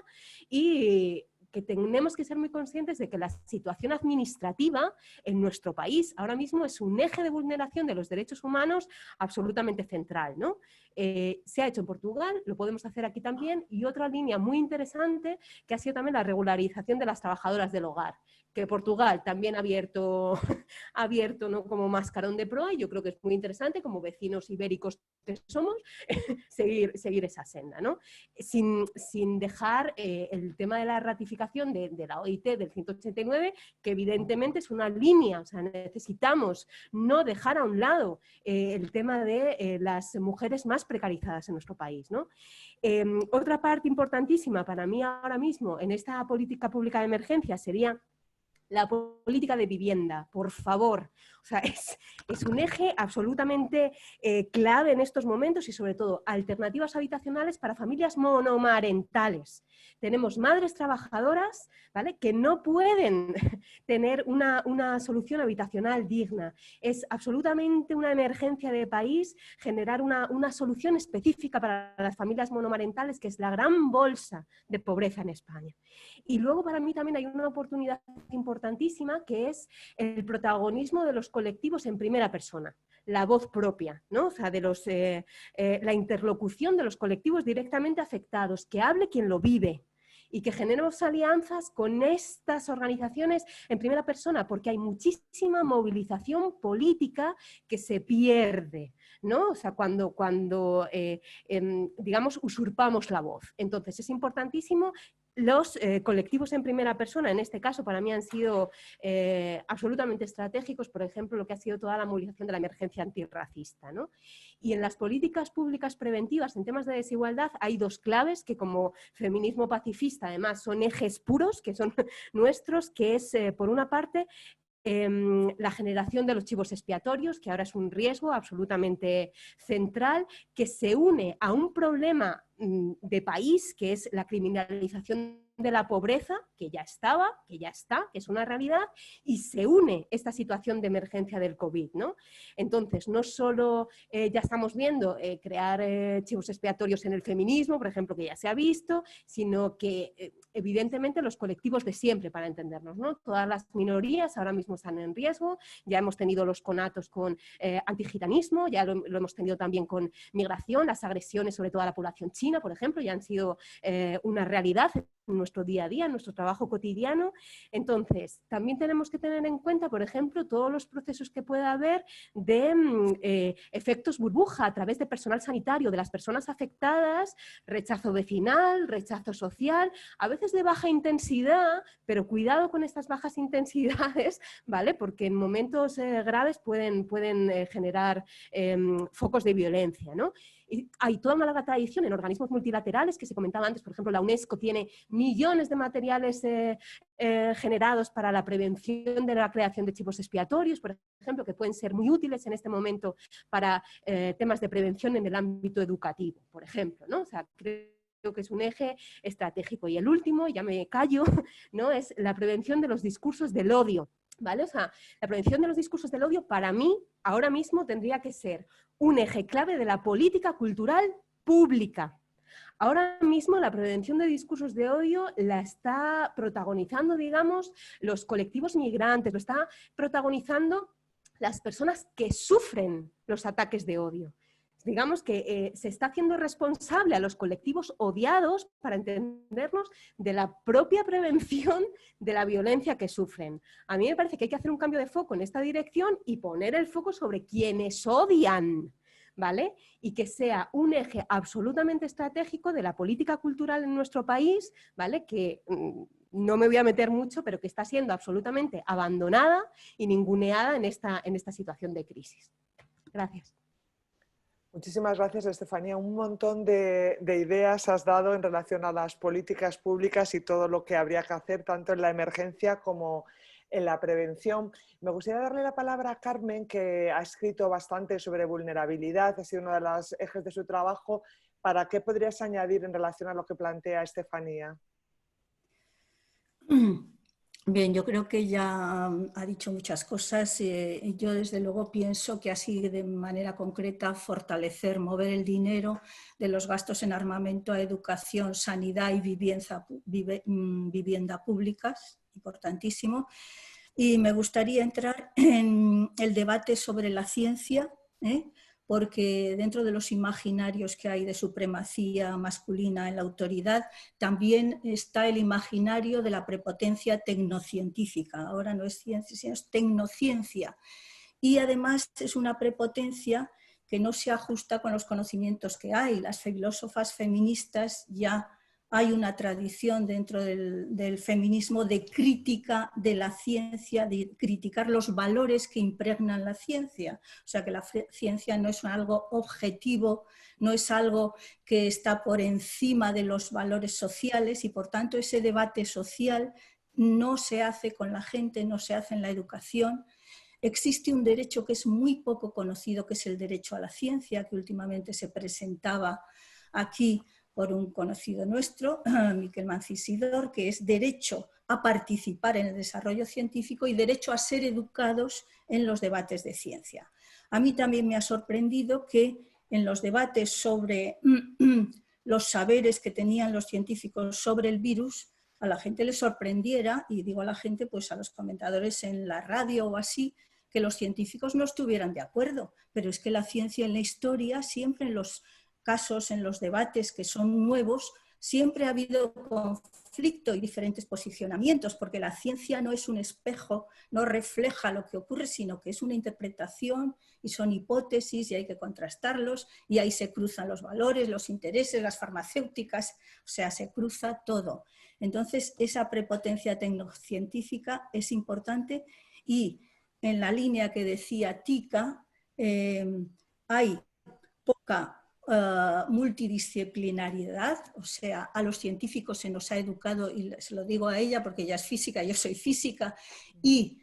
y que tenemos que ser muy conscientes de que la situación administrativa en nuestro país ahora mismo es un eje de vulneración de los derechos humanos absolutamente central, ¿no? Se ha hecho en Portugal, lo podemos hacer aquí también, y otra línea muy interesante que ha sido también la regularización de las trabajadoras del hogar, que Portugal también ha abierto ¿no? como mascarón de proa, y yo creo que es muy interesante, como vecinos ibéricos que somos, seguir esa senda, ¿no? Sin dejar el tema de la ratificación de la OIT del 189, que evidentemente es una línea, o sea, necesitamos no dejar a un lado el tema de las mujeres más precarizadas en nuestro país, ¿no? Otra parte importantísima para mí ahora mismo en esta política pública de emergencia sería la política de vivienda, por favor. O sea, es un eje absolutamente clave en estos momentos y sobre todo alternativas habitacionales para familias monomarentales. Tenemos madres trabajadoras, ¿vale?, que no pueden tener una solución habitacional digna. Es absolutamente una emergencia de país generar una solución específica para las familias monomarentales, que es la gran bolsa de pobreza en España. Y luego para mí también hay una oportunidad importantísima, que es el protagonismo de los colectivos en primera persona, la voz propia, ¿no? O sea, la interlocución de los colectivos directamente afectados, que hable quien lo vive y que generemos alianzas con estas organizaciones en primera persona, porque hay muchísima movilización política que se pierde, ¿no? O sea, cuando digamos, usurpamos la voz. Entonces, es importantísimo. Los colectivos en primera persona, en este caso, para mí han sido absolutamente estratégicos, por ejemplo, lo que ha sido toda la movilización de la emergencia antirracista, ¿no? Y en las políticas públicas preventivas en temas de desigualdad hay 2 claves que, como feminismo pacifista, además son ejes puros, que son nuestros, que es, por una parte, la generación de los chivos expiatorios, que ahora es un riesgo absolutamente central, que se une a un problema de país, que es la criminalización de la pobreza, que ya estaba, que ya está, que es una realidad, y se une esta situación de emergencia del COVID, ¿no? Entonces, no solo ya estamos viendo crear chivos expiatorios en el feminismo, por ejemplo, que ya se ha visto, sino que evidentemente los colectivos de siempre, para entendernos, ¿no? Todas las minorías ahora mismo están en riesgo, ya hemos tenido los conatos con antigitanismo, ya lo hemos tenido también con migración, las agresiones sobre todo a la población china, por ejemplo, ya han sido una realidad en nuestro día a día, en nuestro trabajo cotidiano. Entonces, también tenemos que tener en cuenta, por ejemplo, todos los procesos que pueda haber de efectos burbuja a través de personal sanitario, de las personas afectadas, rechazo vecinal, rechazo social, a veces de baja intensidad, pero cuidado con estas bajas intensidades, ¿vale? Porque en momentos graves pueden generar focos de violencia, ¿no? Y hay toda una larga tradición en organismos multilaterales que se comentaba antes, por ejemplo, la UNESCO tiene millones de materiales generados para la prevención de la creación de chivos expiatorios, por ejemplo, que pueden ser muy útiles en este momento para temas de prevención en el ámbito educativo, por ejemplo, ¿no? O sea, creo que es un eje estratégico. Y el último, ya me callo, ¿no? Es la prevención de los discursos del odio, ¿vale? O sea, la prevención de los discursos del odio para mí ahora mismo tendría que ser un eje clave de la política cultural pública. Ahora mismo la prevención de discursos de odio la está protagonizando, digamos, los colectivos migrantes, lo está protagonizando las personas que sufren los ataques de odio. Digamos que se está haciendo responsable a los colectivos odiados, para entendernos, de la propia prevención de la violencia que sufren. A mí me parece que hay que hacer un cambio de foco en esta dirección y poner el foco sobre quienes odian, ¿vale? Y que sea un eje absolutamente estratégico de la política cultural en nuestro país, ¿vale? Que no me voy a meter mucho, pero que está siendo absolutamente abandonada y ninguneada en esta situación de crisis. Gracias. Muchísimas gracias, Estefanía. Un montón de ideas has dado en relación a las políticas públicas y todo lo que habría que hacer, tanto en la emergencia como en la prevención. Me gustaría darle la palabra a Carmen, que ha escrito bastante sobre vulnerabilidad, ha sido uno de los ejes de su trabajo. ¿Para qué podrías añadir en relación a lo que plantea Estefanía? Bien, yo creo que ya ha dicho muchas cosas. Yo desde luego pienso que así de manera concreta fortalecer, mover el dinero de los gastos en armamento a educación, sanidad y vivienda públicas, importantísimo. Y me gustaría entrar en el debate sobre la ciencia, porque dentro de los imaginarios que hay de supremacía masculina en la autoridad, también está el imaginario de la prepotencia tecnocientífica. Ahora no es ciencia, sino es tecnociencia. Y además es una prepotencia que no se ajusta con los conocimientos que hay. Las filósofas feministas ya hay una tradición dentro del feminismo de crítica de la ciencia, de criticar los valores que impregnan la ciencia. O sea, que la ciencia no es algo objetivo, no es algo que está por encima de los valores sociales y, por tanto, ese debate social no se hace con la gente, no se hace en la educación. Existe un derecho que es muy poco conocido, que es el derecho a la ciencia, que últimamente se presentaba aquí por un conocido nuestro, Miquel Mancisidor, que es derecho a participar en el desarrollo científico y derecho a ser educados en los debates de ciencia. A mí también me ha sorprendido que en los debates sobre los saberes que tenían los científicos sobre el virus, a la gente le sorprendiera, y digo a la gente, pues a los comentadores en la radio o así, que los científicos no estuvieran de acuerdo, pero es que la ciencia en la historia, siempre en los casos, en los debates que son nuevos, siempre ha habido conflicto y diferentes posicionamientos, porque la ciencia no es un espejo, no refleja lo que ocurre, sino que es una interpretación y son hipótesis y hay que contrastarlos y ahí se cruzan los valores, los intereses, las farmacéuticas, o sea, se cruza todo. Entonces, esa prepotencia tecnocientífica es importante y en la línea que decía Tika, hay poca multidisciplinariedad, o sea, a los científicos se nos ha educado, y se lo digo a ella porque ella es física, yo soy física, y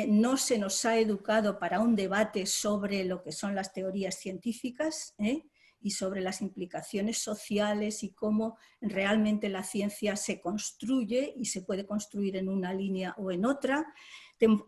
no se nos ha educado para un debate sobre lo que son las teorías científicas, y sobre las implicaciones sociales y cómo realmente la ciencia se construye y se puede construir en una línea o en otra.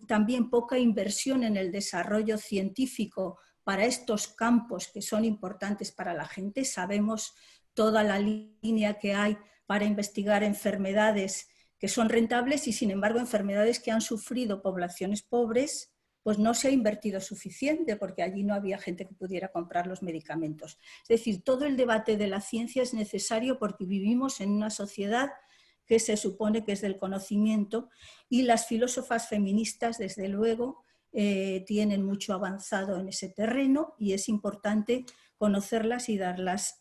También poca inversión en el desarrollo científico para estos campos que son importantes para la gente. Sabemos toda la línea que hay para investigar enfermedades que son rentables y, sin embargo, enfermedades que han sufrido poblaciones pobres, pues no se ha invertido suficiente porque allí no había gente que pudiera comprar los medicamentos. Es decir, todo el debate de la ciencia es necesario porque vivimos en una sociedad que se supone que es del conocimiento y las filósofas feministas, desde luego, tienen mucho avanzado en ese terreno y es importante conocerlas y darlas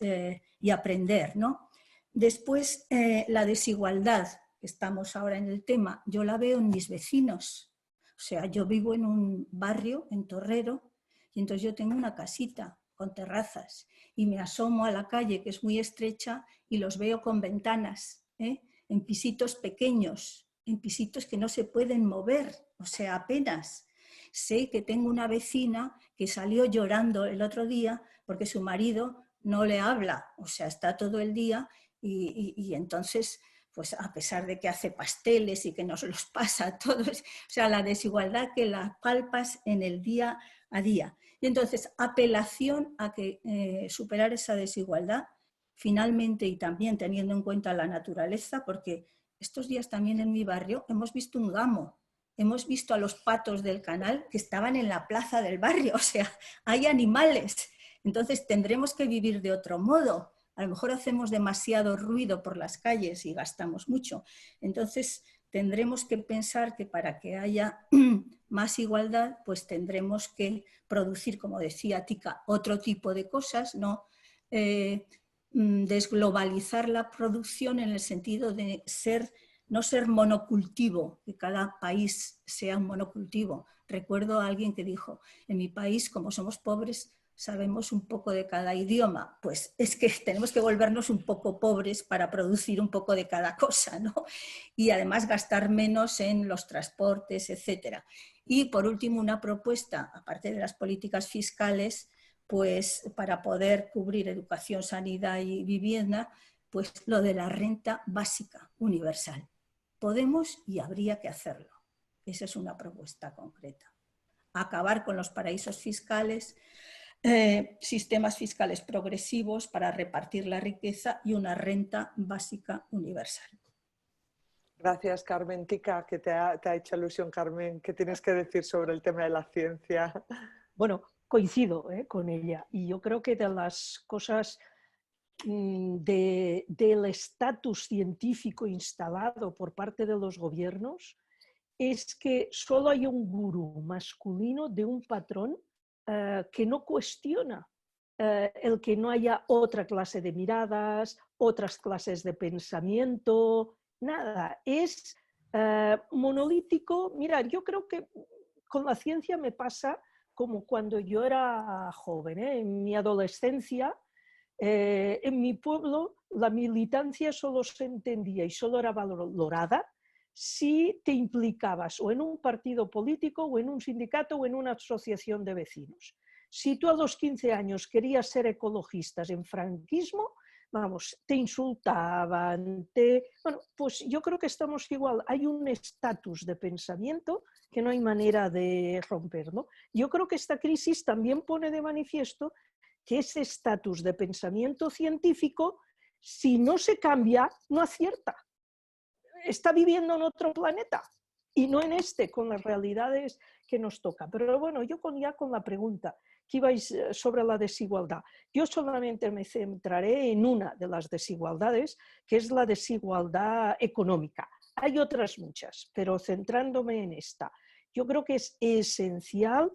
y aprender, ¿no? Después, la desigualdad, que estamos ahora en el tema, yo la veo en mis vecinos. O sea, yo vivo en un barrio, en Torrero, y entonces yo tengo una casita con terrazas y me asomo a la calle, que es muy estrecha, y los veo con ventanas, en pisitos pequeños, en pisitos que no se pueden mover, o sea, apenas. Sé que tengo una vecina que salió llorando el otro día porque su marido no le habla, o sea, está todo el día y entonces, pues a pesar de que hace pasteles y que nos los pasa a todos, o sea, la desigualdad que la palpas en el día a día. Y entonces, apelación a que superar esa desigualdad, finalmente, y también teniendo en cuenta la naturaleza, porque estos días también en mi barrio hemos visto un gamo, hemos visto a los patos del canal que estaban en la plaza del barrio, o sea, hay animales. Entonces tendremos que vivir de otro modo. A lo mejor hacemos demasiado ruido por las calles y gastamos mucho. Entonces tendremos que pensar que para que haya más igualdad, pues tendremos que producir, como decía Tika, otro tipo de cosas, ¿no? Desglobalizar la producción en el sentido de no ser monocultivo, que cada país sea un monocultivo. Recuerdo a alguien que dijo, en mi país, como somos pobres, sabemos un poco de cada idioma. Pues es que tenemos que volvernos un poco pobres para producir un poco de cada cosa, ¿no? Y además gastar menos en los transportes, etc. Y por último, una propuesta, aparte de las políticas fiscales, pues para poder cubrir educación, sanidad y vivienda, pues lo de la renta básica universal. Podemos y habría que hacerlo. Esa es una propuesta concreta. Acabar con los paraísos fiscales, sistemas fiscales progresivos para repartir la riqueza y una renta básica universal. Gracias, Carmen. Tika, que te ha hecho alusión, Carmen. ¿Qué tienes que decir sobre el tema de la ciencia? Bueno, coincido con ella y yo creo que de las cosas del estatus científico instalado por parte de los gobiernos es que solo hay un gurú masculino de un patrón que no cuestiona el que no haya otra clase de miradas, otras clases de pensamiento, nada. Es monolítico. Mira, yo creo que con la ciencia me pasa como cuando yo era joven, en mi adolescencia. En mi pueblo la militancia solo se entendía y solo era valorada si te implicabas o en un partido político o en un sindicato o en una asociación de vecinos. Si tú a los 15 años querías ser ecologistas en franquismo, vamos, te insultaban, Bueno, pues yo creo que estamos igual. Hay un estatus de pensamiento que no hay manera de romperlo. Yo creo que esta crisis también pone de manifiesto que ese estatus de pensamiento científico, si no se cambia, no acierta. Está viviendo en otro planeta y no en este, con las realidades que nos toca. Pero bueno, yo ya con la pregunta que ibais sobre la desigualdad, yo solamente me centraré en una de las desigualdades, que es la desigualdad económica. Hay otras muchas, pero centrándome en esta, yo creo que es esencial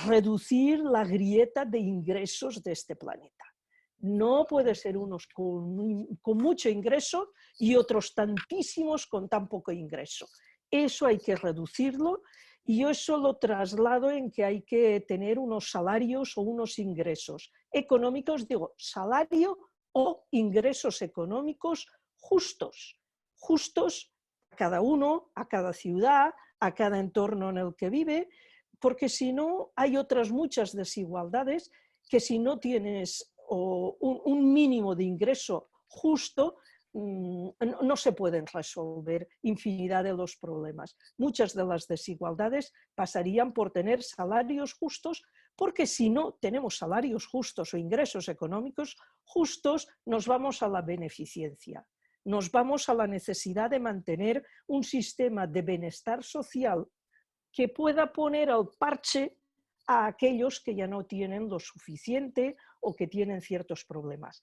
reducir la grieta de ingresos de este planeta. No puede ser unos con mucho ingreso y otros tantísimos con tan poco ingreso. Eso hay que reducirlo y yo eso lo traslado en que hay que tener unos salarios o unos ingresos económicos, digo, salario o ingresos económicos justos a cada uno, a cada ciudad, a cada entorno en el que vive, porque si no hay otras muchas desigualdades que si no tienes o un mínimo de ingreso justo, no se pueden resolver infinidad de los problemas. Muchas de las desigualdades pasarían por tener salarios justos, porque si no tenemos salarios justos o ingresos económicos justos, nos vamos a la beneficencia, nos vamos a la necesidad de mantener un sistema de bienestar social que pueda poner al parche a aquellos que ya no tienen lo suficiente o que tienen ciertos problemas.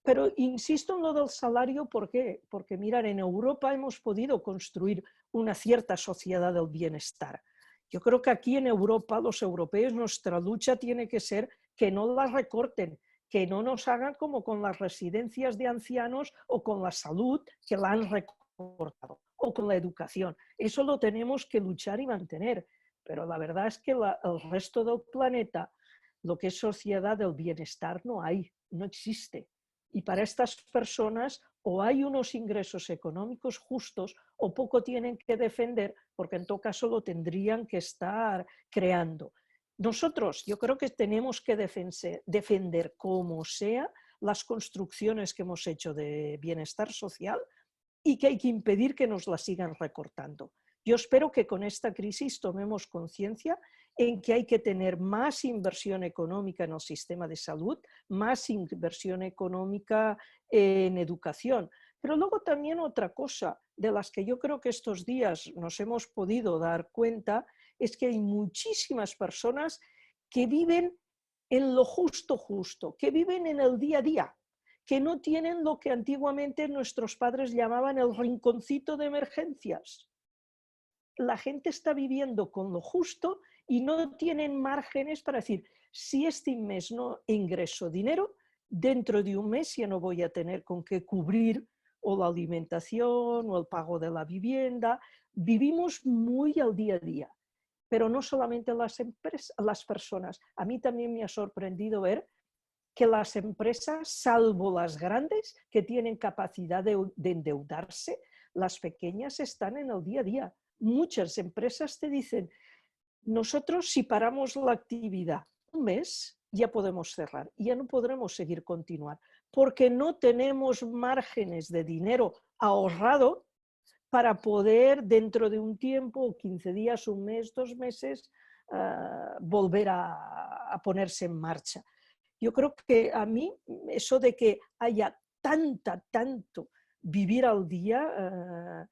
Pero insisto en lo del salario, ¿por qué? Porque mirar, en Europa hemos podido construir una cierta sociedad del bienestar. Yo creo que aquí en Europa, los europeos, nuestra lucha tiene que ser que no la recorten, que no nos hagan como con las residencias de ancianos o con la salud, que la han recortado, o con la educación. Eso lo tenemos que luchar y mantener. Pero la verdad es que el resto del planeta, lo que es sociedad del bienestar, no hay, no existe. Y para estas personas o hay unos ingresos económicos justos o poco tienen que defender, porque en todo caso lo tendrían que estar creando. Nosotros, yo creo que tenemos que defender como sea las construcciones que hemos hecho de bienestar social y que hay que impedir que nos las sigan recortando. Yo espero que con esta crisis tomemos conciencia en que hay que tener más inversión económica en el sistema de salud, más inversión económica en educación. Pero luego también otra cosa de las que yo creo que estos días nos hemos podido dar cuenta es que hay muchísimas personas que viven en lo justo, que viven en el día a día, que no tienen lo que antiguamente nuestros padres llamaban el rinconcito de emergencias. La gente está viviendo con lo justo y no tienen márgenes para decir, si este mes no ingreso dinero, dentro de un mes ya no voy a tener con qué cubrir o la alimentación o el pago de la vivienda. Vivimos muy al día a día, pero no solamente las personas. A mí también me ha sorprendido ver que las empresas, salvo las grandes que tienen capacidad de endeudarse, las pequeñas están en el día a día. Muchas empresas te dicen, nosotros si paramos la actividad un mes, ya podemos cerrar, ya no podremos seguir continuar, porque no tenemos márgenes de dinero ahorrado para poder dentro de un tiempo, 15 días, un mes, 2 meses, volver a ponerse en marcha. Yo creo que a mí eso de que haya tanto vivir al día,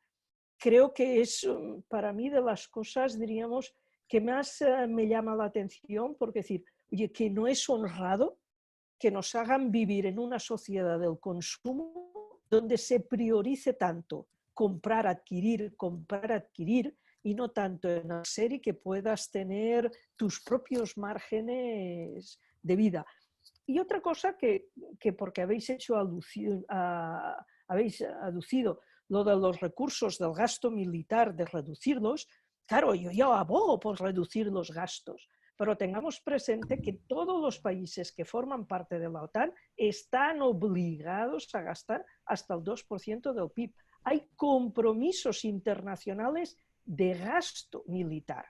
creo que es para mí de las cosas, diríamos, que más me llama la atención, porque decir, oye, que no es honrado que nos hagan vivir en una sociedad del consumo donde se priorice tanto comprar, adquirir, y no tanto en hacer y que puedas tener tus propios márgenes de vida. Y otra cosa que porque habéis aducido lo de los recursos del gasto militar, de reducirlos, claro, yo abogo por reducir los gastos, pero tengamos presente que todos los países que forman parte de la OTAN están obligados a gastar hasta el 2% del PIB. Hay compromisos internacionales de gasto militar,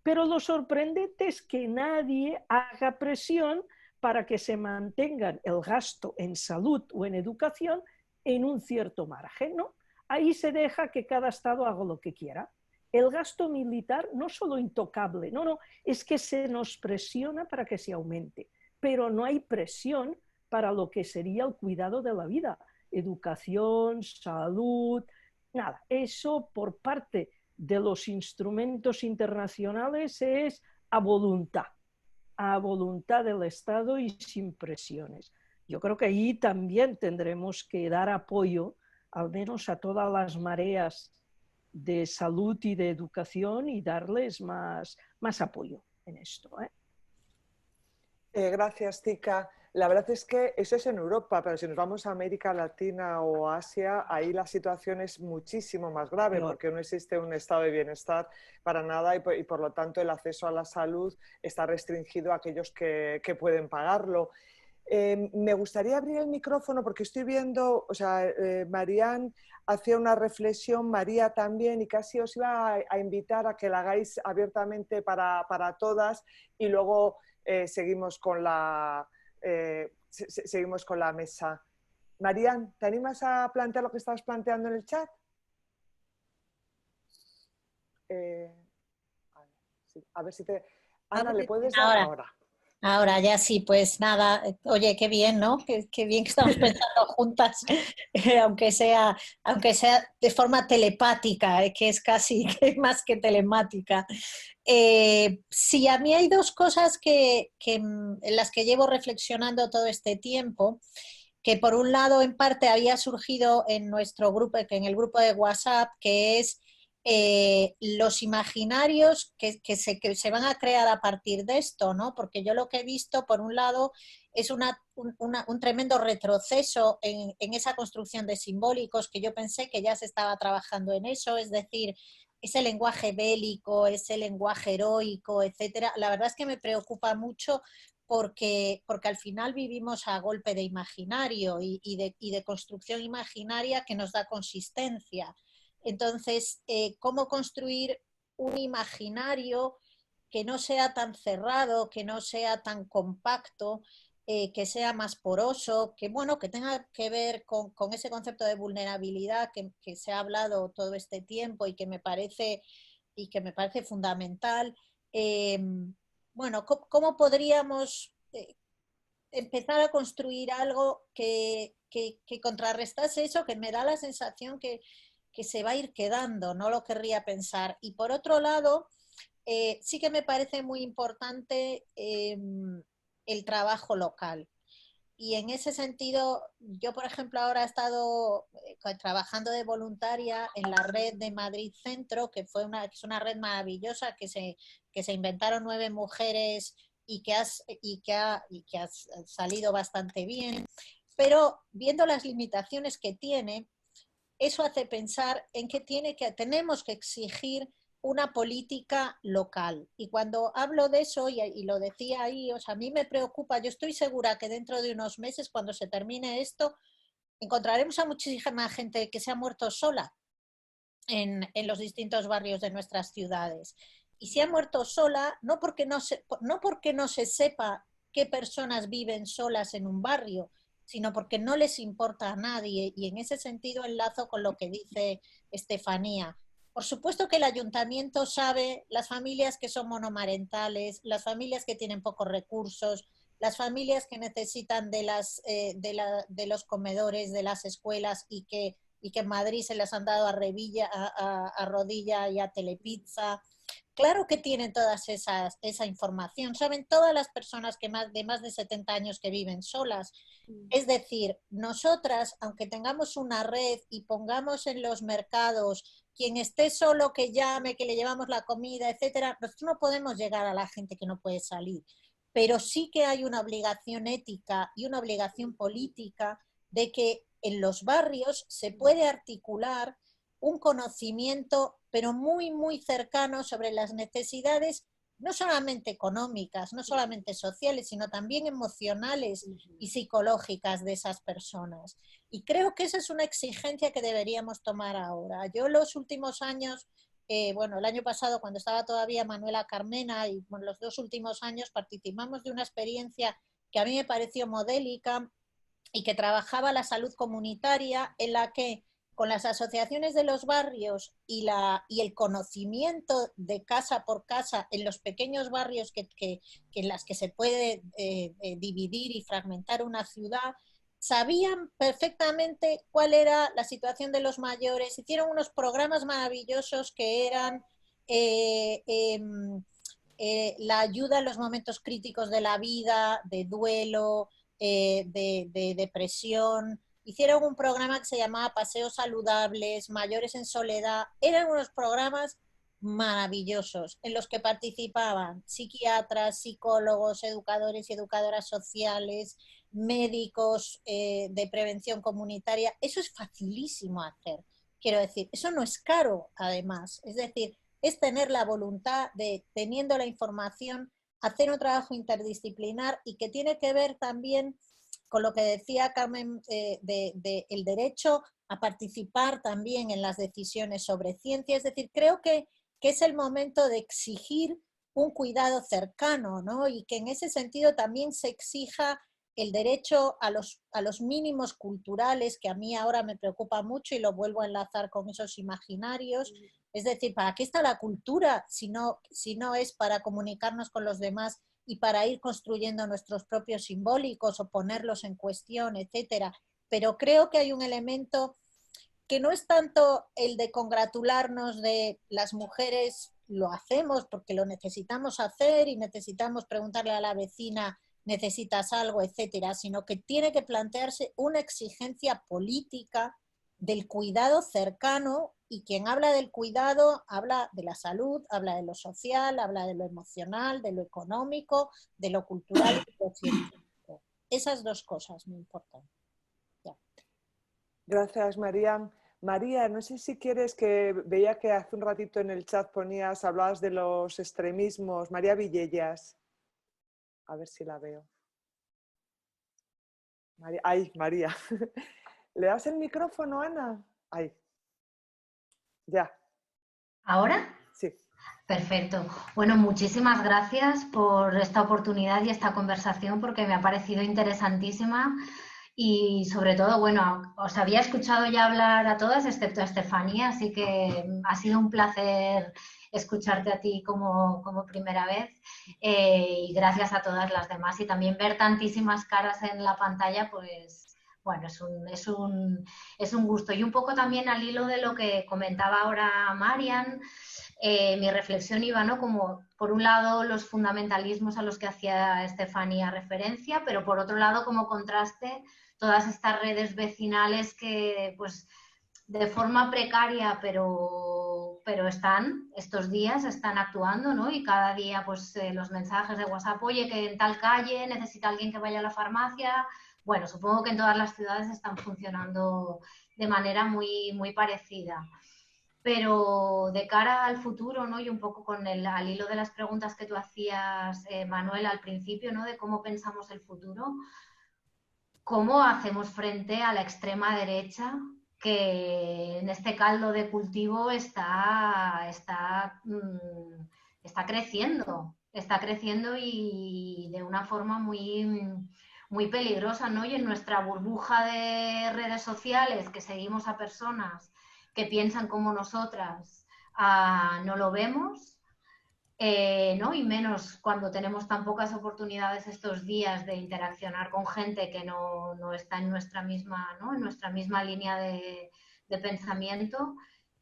pero lo sorprendente es que nadie haga presión para que se mantengan el gasto en salud o en educación en un cierto margen, ¿no? Ahí se deja que cada Estado haga lo que quiera. El gasto militar no solo intocable, no, es que se nos presiona para que se aumente, pero no hay presión para lo que sería el cuidado de la vida, educación, salud, nada. Eso por parte de los instrumentos internacionales es a voluntad del Estado y sin presiones. Yo creo que ahí también tendremos que dar apoyo, al menos a todas las mareas de salud y de educación, y darles más apoyo en esto. Gracias, Tika. La verdad es que eso es en Europa, pero si nos vamos a América Latina o Asia, ahí la situación es muchísimo más grave, porque no existe un estado de bienestar para nada y por lo tanto el acceso a la salud está restringido a aquellos que pueden pagarlo. Me gustaría abrir el micrófono porque estoy viendo, o sea, Marian hacía una reflexión, María también, y casi os iba a invitar a que la hagáis abiertamente para todas y luego seguimos con la... seguimos con la mesa. Marian, ¿te animas a plantear lo que estabas planteando en el chat? A ver si te... Ana, ¿le puedes dar ahora? Ahora ya sí, pues nada, oye, qué bien, ¿no? Qué bien que estamos pensando juntas, aunque sea de forma telepática, que es casi más que telemática. Sí, a mí hay dos cosas en las que llevo reflexionando todo este tiempo, que por un lado en parte había surgido en nuestro grupo, en el grupo de WhatsApp, que es los imaginarios que se van a crear a partir de esto, ¿no? Porque yo lo que he visto, por un lado, es un tremendo retroceso en esa construcción de simbólicos, que yo pensé que ya se estaba trabajando en eso, es decir, ese lenguaje bélico, ese lenguaje heroico, etcétera. La verdad es que me preocupa mucho porque al final vivimos a golpe de imaginario y de construcción imaginaria que nos da consistencia. Entonces, ¿cómo construir un imaginario que no sea tan cerrado, que no sea tan compacto, que sea más poroso, que bueno, que tenga que ver con ese concepto de vulnerabilidad que se ha hablado todo este tiempo y que me parece fundamental? Bueno, ¿cómo podríamos empezar a construir algo que contrarrestase eso, que me da la sensación que se va a ir quedando, no lo querría pensar? Y por otro lado, sí que me parece muy importante el trabajo local. Y en ese sentido, yo por ejemplo ahora he estado trabajando de voluntaria en la red de Madrid Centro, que es una red maravillosa que se inventaron 9 mujeres y que ha salido bastante bien. Pero viendo las limitaciones que tiene, eso hace pensar en que tenemos que exigir una política local. Y cuando hablo de eso, y lo decía ahí, o sea, a mí me preocupa, yo estoy segura que dentro de unos meses, cuando se termine esto, encontraremos a muchísima gente que se ha muerto sola en los distintos barrios de nuestras ciudades. Y se ha muerto sola no porque no se sepa qué personas viven solas en un barrio, sino porque no les importa a nadie. Y en ese sentido enlazo con lo que dice Estefanía. Por supuesto que el ayuntamiento sabe las familias que son monomarentales, las familias que tienen pocos recursos, las familias que necesitan de los comedores, de las escuelas y que en Madrid se las han dado a rodilla y a Telepizza. Claro que tienen esa información, saben todas las personas de más de 70 años que viven solas. Es decir, nosotras, aunque tengamos una red y pongamos en los mercados quien esté solo que llame, que le llevamos la comida, etcétera, nosotros no podemos llegar a la gente que no puede salir. Pero sí que hay una obligación ética y una obligación política de que en los barrios se puede articular un conocimiento, pero muy, muy cercano sobre las necesidades, no solamente económicas, no solamente sociales, sino también emocionales y psicológicas de esas personas. Y creo que esa es una exigencia que deberíamos tomar ahora. Yo los últimos años, el año pasado cuando estaba todavía Manuela Carmena y los 2 últimos años participamos de una experiencia que a mí me pareció modélica y que trabajaba la salud comunitaria, en la que con las asociaciones de los barrios y el conocimiento de casa por casa en los pequeños barrios en las que se puede dividir y fragmentar una ciudad, sabían perfectamente cuál era la situación de los mayores, hicieron unos programas maravillosos que eran la ayuda en los momentos críticos de la vida, de duelo, de depresión. Hicieron un programa que se llamaba Paseos Saludables, Mayores en Soledad. Eran unos programas maravillosos en los que participaban psiquiatras, psicólogos, educadores y educadoras sociales, médicos de prevención comunitaria. Eso es facilísimo hacer, quiero decir, eso no es caro además, es decir, es tener la voluntad de, teniendo la información, hacer un trabajo interdisciplinar y que tiene que ver también con lo que decía Carmen el derecho a participar también en las decisiones sobre ciencia. Es decir, creo que es el momento de exigir un cuidado cercano, ¿no? Y que en ese sentido también se exija el derecho a los mínimos culturales, que a mí ahora me preocupa mucho y lo vuelvo a enlazar con esos imaginarios. Es decir, ¿para qué está la cultura si no es para comunicarnos con los demás y para ir construyendo nuestros propios simbólicos o ponerlos en cuestión, etcétera? Pero creo que hay un elemento que no es tanto el de congratularnos de las mujeres lo hacemos porque lo necesitamos hacer y necesitamos preguntarle a la vecina necesitas algo, etcétera, sino que tiene que plantearse una exigencia política del cuidado cercano, y quien habla del cuidado habla de la salud, habla de lo social, habla de lo emocional, de lo económico, de lo cultural y de lo científico. Esas dos cosas me importan. Ya. Gracias, María. María, no sé si quieres, que veía que hace un ratito en el chat hablabas de los extremismos. María Villellas. A ver si la veo. María. Ay, María. ¿Le das el micrófono, Ana? Ahí. Ya. ¿Ahora? Sí. Perfecto. Bueno, muchísimas gracias por esta oportunidad y esta conversación, porque me ha parecido interesantísima y sobre todo, bueno, os había escuchado ya hablar a todas, excepto a Estefanía, así que ha sido un placer escucharte a ti como primera vez, y gracias a todas las demás, y también ver tantísimas caras en la pantalla, pues bueno, es un gusto. Y un poco también al hilo de lo que comentaba ahora Marian, mi reflexión iba, ¿no?, como por un lado los fundamentalismos a los que hacía Estefanía referencia, pero por otro lado como contraste todas estas redes vecinales que pues de forma precaria pero estos días están actuando, ¿no? Y cada día pues los mensajes de WhatsApp, oye, que en tal calle necesita alguien que vaya a la farmacia. Bueno, supongo que en todas las ciudades están funcionando de manera muy, muy parecida. Pero de cara al futuro, ¿no?, y un poco al hilo de las preguntas que tú hacías, Manuel, al principio, ¿no?, de cómo pensamos el futuro, cómo hacemos frente a la extrema derecha que en este caldo de cultivo está creciendo y de una forma muy, muy peligrosa, ¿no? Y en nuestra burbuja de redes sociales, que seguimos a personas que piensan como nosotras, no lo vemos. ¿No? Y menos cuando tenemos tan pocas oportunidades estos días de interaccionar con gente que no está en nuestra misma, ¿no?, en nuestra misma línea de pensamiento,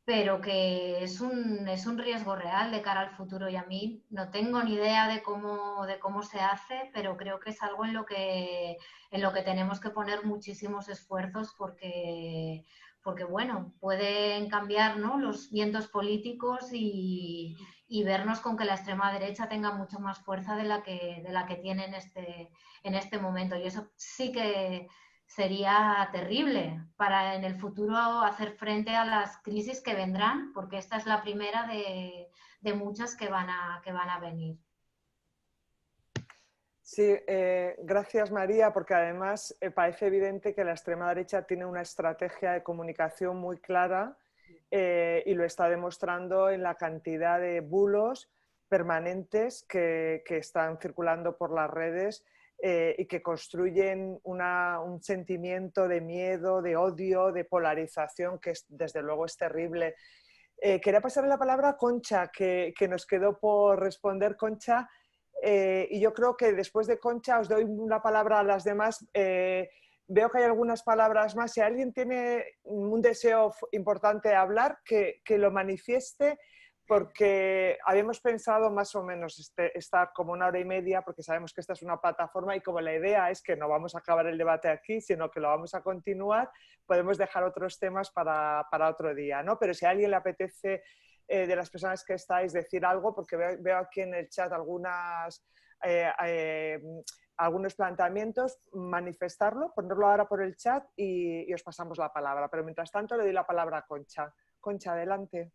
pero que es un riesgo real de cara al futuro, y a mí no tengo ni idea de cómo se hace, pero creo que es algo en lo que tenemos que poner muchísimos esfuerzos porque bueno, pueden cambiar, ¿no?, los vientos políticos y vernos con que la extrema derecha tenga mucho más fuerza de la que tiene en este momento. Y eso sí que sería terrible para en el futuro hacer frente a las crisis que vendrán, porque esta es la primera de muchas que van a venir. Sí, gracias, María, porque además parece evidente que la extrema derecha tiene una estrategia de comunicación muy clara, y lo está demostrando en la cantidad de bulos permanentes que están circulando por las redes, y que construyen un sentimiento de miedo, de odio, de polarización, que desde luego es terrible. Quería pasarle la palabra a Concha, que nos quedó por responder, Concha. Y yo creo que después de Concha os doy una palabra a las demás. Veo que hay algunas palabras más. Si alguien tiene un deseo importante de hablar, que lo manifieste, porque habíamos pensado más o menos estar como 1 hora y media, porque sabemos que esta es una plataforma y como la idea es que no vamos a acabar el debate aquí, sino que lo vamos a continuar, podemos dejar otros temas para otro día, ¿no? Pero si a alguien le apetece, de las personas que estáis, decir algo, porque veo aquí en el chat algunos planteamientos, manifestarlo, ponerlo ahora por el chat y os pasamos la palabra. Pero mientras tanto le doy la palabra a Concha. Concha, adelante.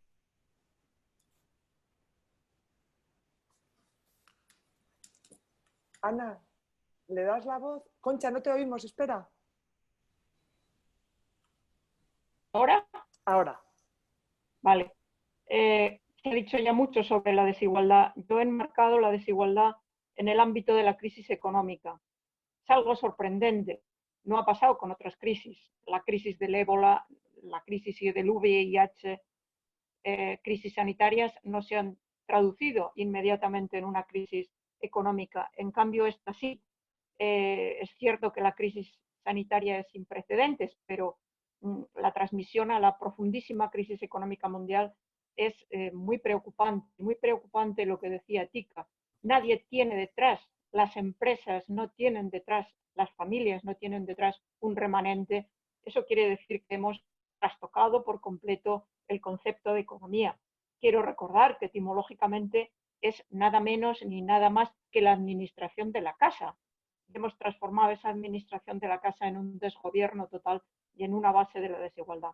Ana, ¿le das la voz? Concha, no te oímos, espera. ¿Ahora? Ahora. Vale. Se ha dicho ya mucho sobre la desigualdad. Yo he enmarcado la desigualdad en el ámbito de la crisis económica. Es algo sorprendente. No ha pasado con otras crisis. La crisis del ébola, la crisis del VIH, crisis sanitarias no se han traducido inmediatamente en una crisis económica. En cambio, esta sí. Es cierto que la crisis sanitaria es sin precedentes, pero la transmisión a la profundísima crisis económica mundial es muy preocupante lo que decía Tika. Nadie tiene detrás, las empresas no tienen detrás, las familias no tienen detrás un remanente. Eso quiere decir que hemos trastocado por completo el concepto de economía. Quiero recordar que etimológicamente es nada menos ni nada más que la administración de la casa. Hemos transformado esa administración de la casa en un desgobierno total y en una base de la desigualdad.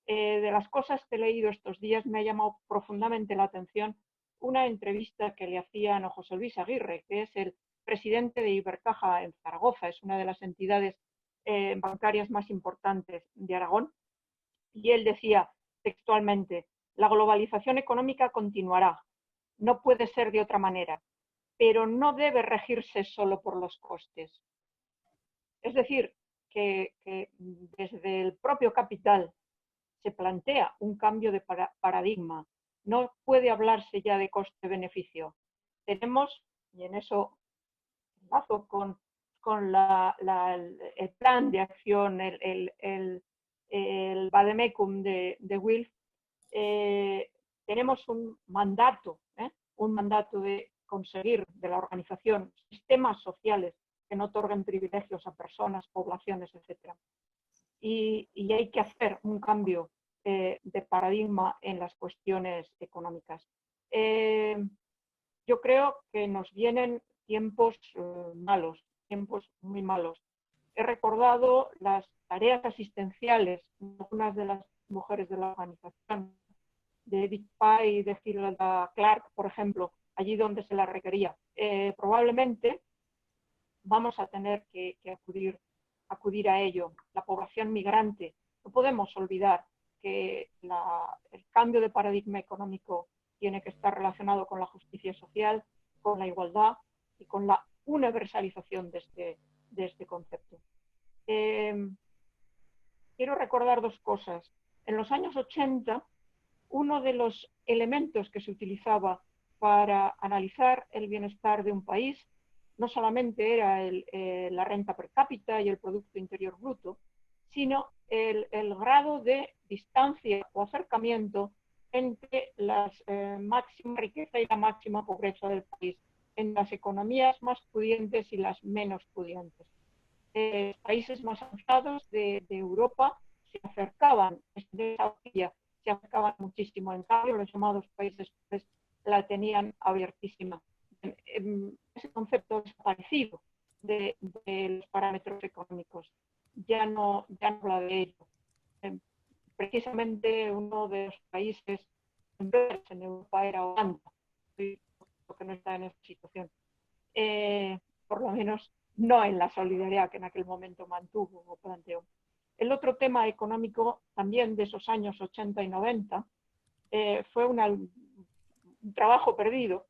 De las cosas que he leído estos días me ha llamado profundamente la atención una entrevista que le hacían a José Luis Aguirre, que es el presidente de Ibercaja en Zaragoza, es una de las entidades bancarias más importantes de Aragón, y él decía textualmente: la globalización económica continuará, no puede ser de otra manera, pero no debe regirse solo por los costes. Es decir, que desde el propio capital se plantea un cambio de paradigma. No puede hablarse ya de coste-beneficio. Tenemos, y en eso enlazo con el plan de acción, el vademecum de Wilf, tenemos un mandato de conseguir de la organización sistemas sociales que no otorguen privilegios a personas, poblaciones, etc. Y hay que hacer un cambio de paradigma en las cuestiones económicas. Yo creo que nos vienen tiempos malos, tiempos muy malos. He recordado las tareas asistenciales de algunas de las mujeres de la organización, de Edith Pye y de Hilda Clark, por ejemplo, allí donde se las requería. Probablemente vamos a tener que acudir a ello. La población migrante, no podemos olvidar que el cambio de paradigma económico tiene que estar relacionado con la justicia social, con la igualdad y con la universalización de este concepto. Quiero recordar dos cosas. En los años 80, uno de los elementos que se utilizaba para analizar el bienestar de un país no solamente era la renta per cápita y el Producto Interior Bruto, sino el grado de distancia o acercamiento entre la máxima riqueza y la máxima pobreza del país, en las economías más pudientes y las menos pudientes. Países más avanzados de Europa se acercaban, de esa orilla, se acercaban muchísimo. En cambio, los llamados países pobres la tenían abiertísima. Ese concepto desaparecido de los parámetros económicos ya no habla de ello. Precisamente uno de los países en Europa era Holanda, que no está en esa situación. Por lo menos no en la solidaridad que en aquel momento mantuvo o planteó. El otro tema económico también de esos años 80 y 90 fue un trabajo perdido,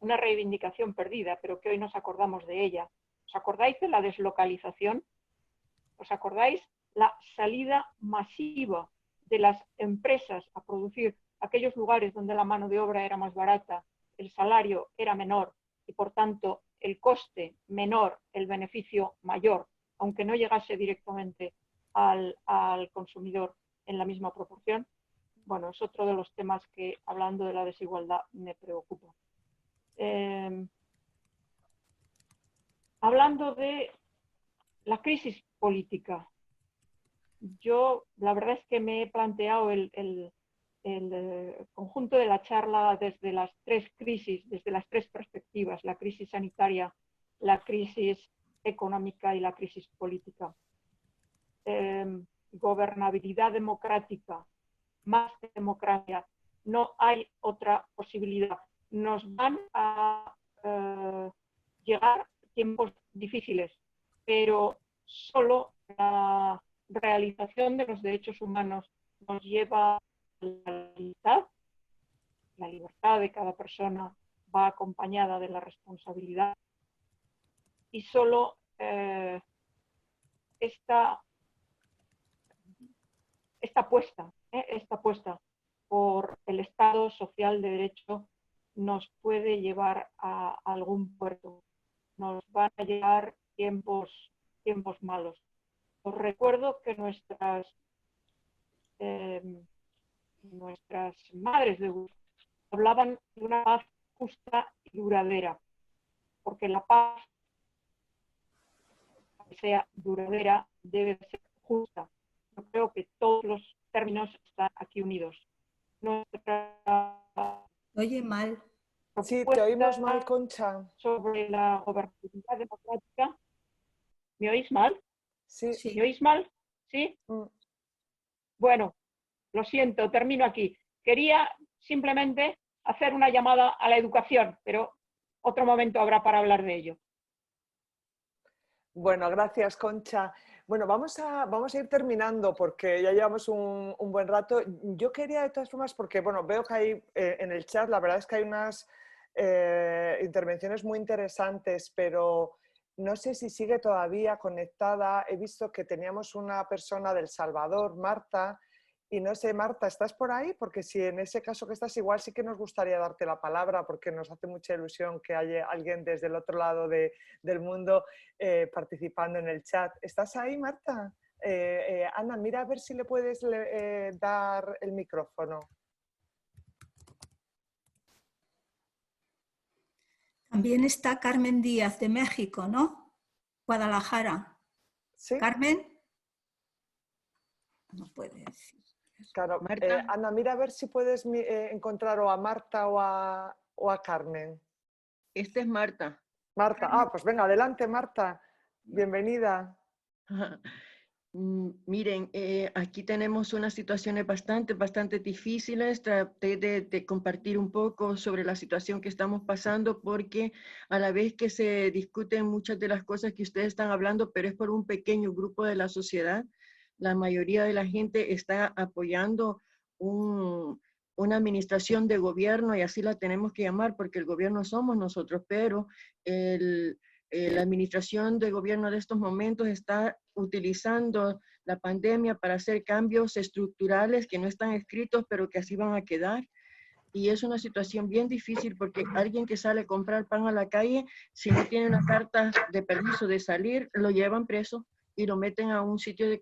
una reivindicación perdida, pero que hoy nos acordamos de ella. ¿Os acordáis de la deslocalización? ¿Os acordáis la salida masiva de las empresas a producir aquellos lugares donde la mano de obra era más barata, el salario era menor y por tanto el coste menor, el beneficio mayor, aunque no llegase directamente al consumidor en la misma proporción? Bueno, es otro de los temas que, hablando de la desigualdad, me preocupa. Hablando de la crisis política, yo la verdad es que me he planteado el conjunto de la charla desde las tres crisis, desde las tres perspectivas: la crisis sanitaria, la crisis económica y la crisis política. Gobernabilidad democrática, más democracia, no hay otra posibilidad. Nos van a llegar tiempos difíciles, pero solo la realización de los derechos humanos nos lleva a la libertad de cada persona va acompañada de la responsabilidad, y solo esta apuesta por el Estado social de derecho nos puede llevar a algún puerto. Nos van a llegar tiempos malos. Os recuerdo que nuestras madres de Bush hablaban de una paz justa y duradera, porque la paz, que sea duradera, debe ser justa. Yo creo que todos los términos están aquí unidos. Oye, mal. Sí, te oímos mal, Concha. Sobre la gobernabilidad democrática. ¿Me oís mal? Sí. ¿Me oís mal? ¿Sí? Bueno, lo siento, termino aquí. Quería simplemente hacer una llamada a la educación, pero otro momento habrá para hablar de ello. Bueno, gracias, Concha. Bueno, vamos a ir terminando porque ya llevamos un buen rato. Yo quería, de todas formas, porque bueno, veo que hay en el chat, la verdad es que hay unas intervenciones muy interesantes, pero no sé si sigue todavía conectada. He visto que teníamos una persona del Salvador, Marta, y no sé, Marta, ¿estás por ahí? Porque si en ese caso que estás igual, sí que nos gustaría darte la palabra porque nos hace mucha ilusión que haya alguien desde el otro lado del mundo participando en el chat. ¿Estás ahí, Marta? Ana, mira a ver si le puedes dar el micrófono. También está Carmen Díaz de México, ¿no? Guadalajara. ¿Sí? ¿Carmen? No puede decir. Claro, Ana, mira a ver si puedes encontrar o a Marta o a Carmen. Esta es Marta. Marta, pues venga, adelante, Marta. Bienvenida. Miren, aquí tenemos unas situaciones bastante difíciles. Traté de compartir un poco sobre la situación que estamos pasando porque a la vez que se discuten muchas de las cosas que ustedes están hablando, pero es por un pequeño grupo de la sociedad. La mayoría de la gente está apoyando una administración de gobierno, y así la tenemos que llamar porque el gobierno somos nosotros, pero la administración de gobierno de estos momentos está utilizando la pandemia para hacer cambios estructurales que no están escritos, pero que así van a quedar. Y es una situación bien difícil porque alguien que sale a comprar pan a la calle, si no tiene una carta de permiso de salir, lo llevan preso y lo meten a un sitio de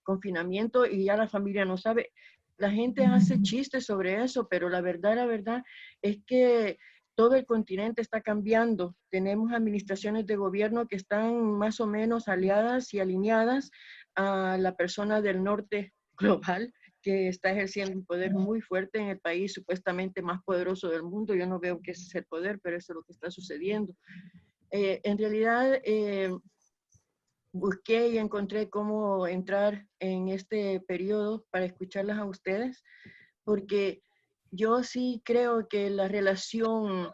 confinamiento y ya la familia no sabe. La gente hace chistes sobre eso, pero la verdad es que todo el continente está cambiando. Tenemos administraciones de gobierno que están más o menos aliadas y alineadas a la persona del norte global, que está ejerciendo un poder muy fuerte en el país supuestamente más poderoso del mundo. Yo no veo que ese es el poder, pero eso es lo que está sucediendo. En realidad, busqué y encontré cómo entrar en este periodo para escucharlas a ustedes, porque yo sí creo que la relación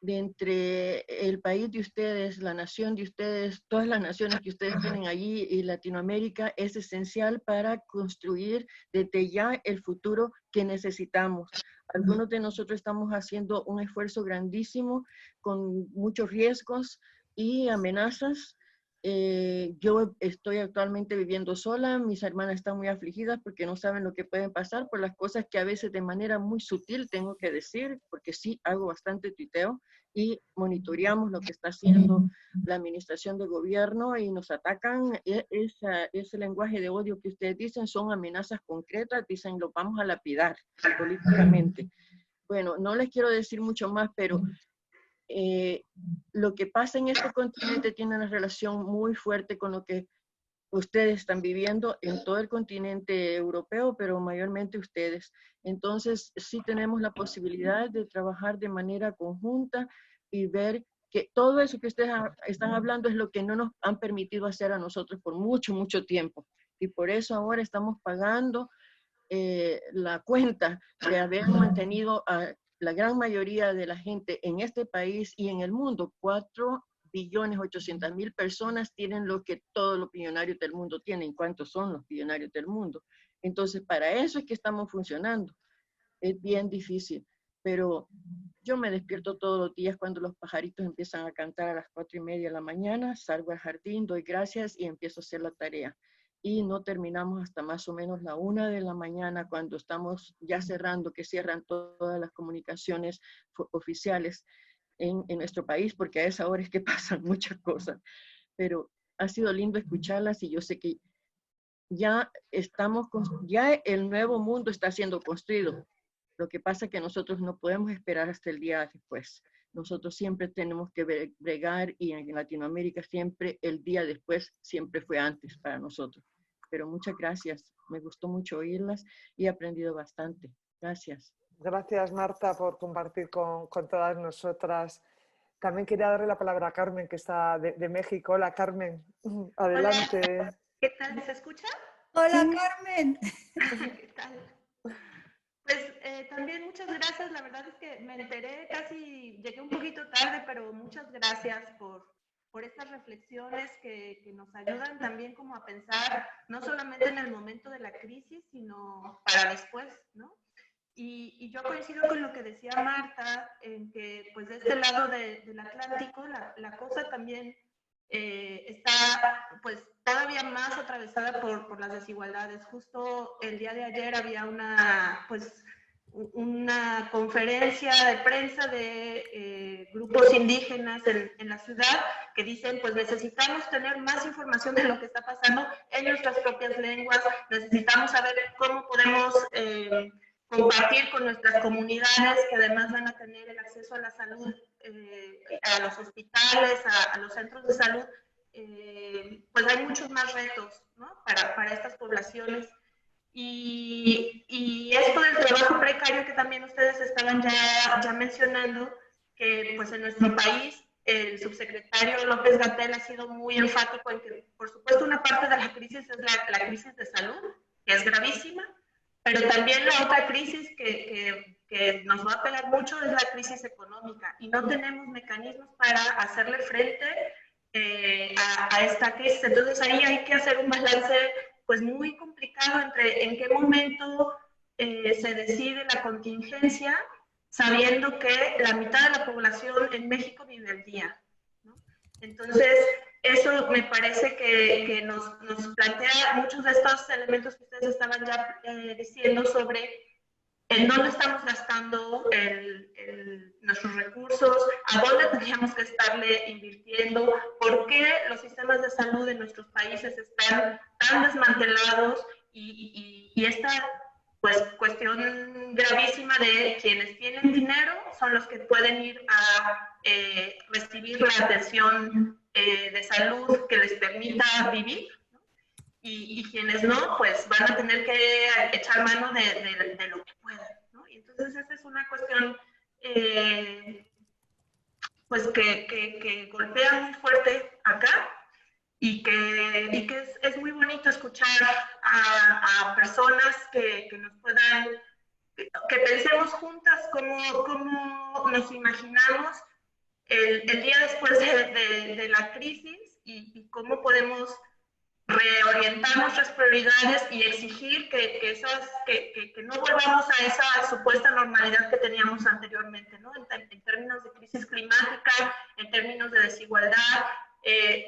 entre el país de ustedes, la nación de ustedes, todas las naciones que ustedes tienen allí y Latinoamérica es esencial para construir desde ya el futuro que necesitamos. Algunos de nosotros estamos haciendo un esfuerzo grandísimo con muchos riesgos y amenazas. Yo estoy actualmente viviendo sola, mis hermanas están muy afligidas porque no saben lo que pueden pasar por las cosas que a veces de manera muy sutil tengo que decir, porque sí hago bastante tuiteo y monitoreamos lo que está haciendo la administración de gobierno y nos atacan. Ese lenguaje de odio que ustedes dicen son amenazas concretas, dicen lo vamos a lapidar políticamente. Bueno, no les quiero decir mucho más, pero lo que pasa en este continente tiene una relación muy fuerte con lo que ustedes están viviendo en todo el continente europeo, pero mayormente ustedes. Entonces, sí tenemos la posibilidad de trabajar de manera conjunta y ver que todo eso que ustedes están hablando es lo que no nos han permitido hacer a nosotros por mucho tiempo. Y por eso ahora estamos pagando la cuenta de haber mantenido a la gran mayoría de la gente en este país y en el mundo. 4.800.000 personas tienen lo que todos los billonarios del mundo tienen. ¿Cuántos son los billonarios del mundo? Entonces, para eso es que estamos funcionando. Es bien difícil. pero yo me despierto todos los días cuando los pajaritos empiezan a cantar a las 4:30 de la mañana, salgo al jardín, doy gracias y empiezo a hacer la tarea. Y no terminamos hasta más o menos la 1 de la mañana cuando estamos ya cerrando, que cierran todas las comunicaciones oficiales en nuestro país, porque a esa hora es que pasan muchas cosas. Pero ha sido lindo escucharlas y yo sé que ya el nuevo mundo está siendo construido. Lo que pasa es que nosotros no podemos esperar hasta el día después. Nosotros siempre tenemos que bregar y en Latinoamérica siempre el día después siempre fue antes para nosotros. Pero muchas gracias. Me gustó mucho oírlas y he aprendido bastante. Gracias. Gracias, Marta, por compartir con todas nosotras. También quería darle la palabra a Carmen, que está de México. Hola, Carmen. Adelante. Hola. ¿Qué tal? ¿Se escucha? Hola, Carmen. ¿Qué tal? Pues también muchas gracias. La verdad es que me enteré, casi llegué un poquito tarde, pero muchas gracias por estas reflexiones que nos ayudan también como a pensar, no solamente en el momento de la crisis, sino para después, ¿no? Y yo coincido con lo que decía Marta, en que pues de este lado del Atlántico la cosa también está pues todavía más atravesada por las desigualdades. Justo el día de ayer había una conferencia de prensa de grupos indígenas en la ciudad que dicen pues necesitamos tener más información de lo que está pasando en nuestras propias lenguas, necesitamos saber cómo podemos compartir con nuestras comunidades que además van a tener el acceso a la salud, a los hospitales, a los centros de salud, pues hay muchos más retos, ¿no? para estas poblaciones. Y esto del trabajo precario que también ustedes estaban ya mencionando, que pues en nuestro país el subsecretario López-Gatell ha sido muy enfático en que, por supuesto, una parte de la crisis es la crisis de salud, que es gravísima, pero también la otra crisis que nos va a pegar mucho es la crisis económica y no tenemos mecanismos para hacerle frente a esta crisis. Entonces ahí hay que hacer un balance pues muy complicado entre en qué momento se decide la contingencia, sabiendo que la mitad de la población en México vive al día, ¿no? Entonces, eso me parece que nos plantea muchos de estos elementos que ustedes estaban ya diciendo sobre en dónde estamos gastando nuestros recursos, a dónde tendríamos que estarle invirtiendo, por qué los sistemas de salud en nuestros países están tan desmantelados y esta pues, cuestión gravísima de quienes tienen dinero son los que pueden ir a recibir la atención de salud que les permita vivir, ¿no? Y quienes no, pues van a tener que echar mano de lo que puedan, ¿no? Y entonces esa es una cuestión pues que golpea muy fuerte acá y que es muy bonito escuchar a personas que nos puedan, que pensemos juntas cómo nos imaginamos el día después de la crisis y cómo podemos reorientar nuestras prioridades y exigir que no volvamos a esa supuesta normalidad que teníamos anteriormente, ¿no? En términos de crisis climática, en términos de desigualdad,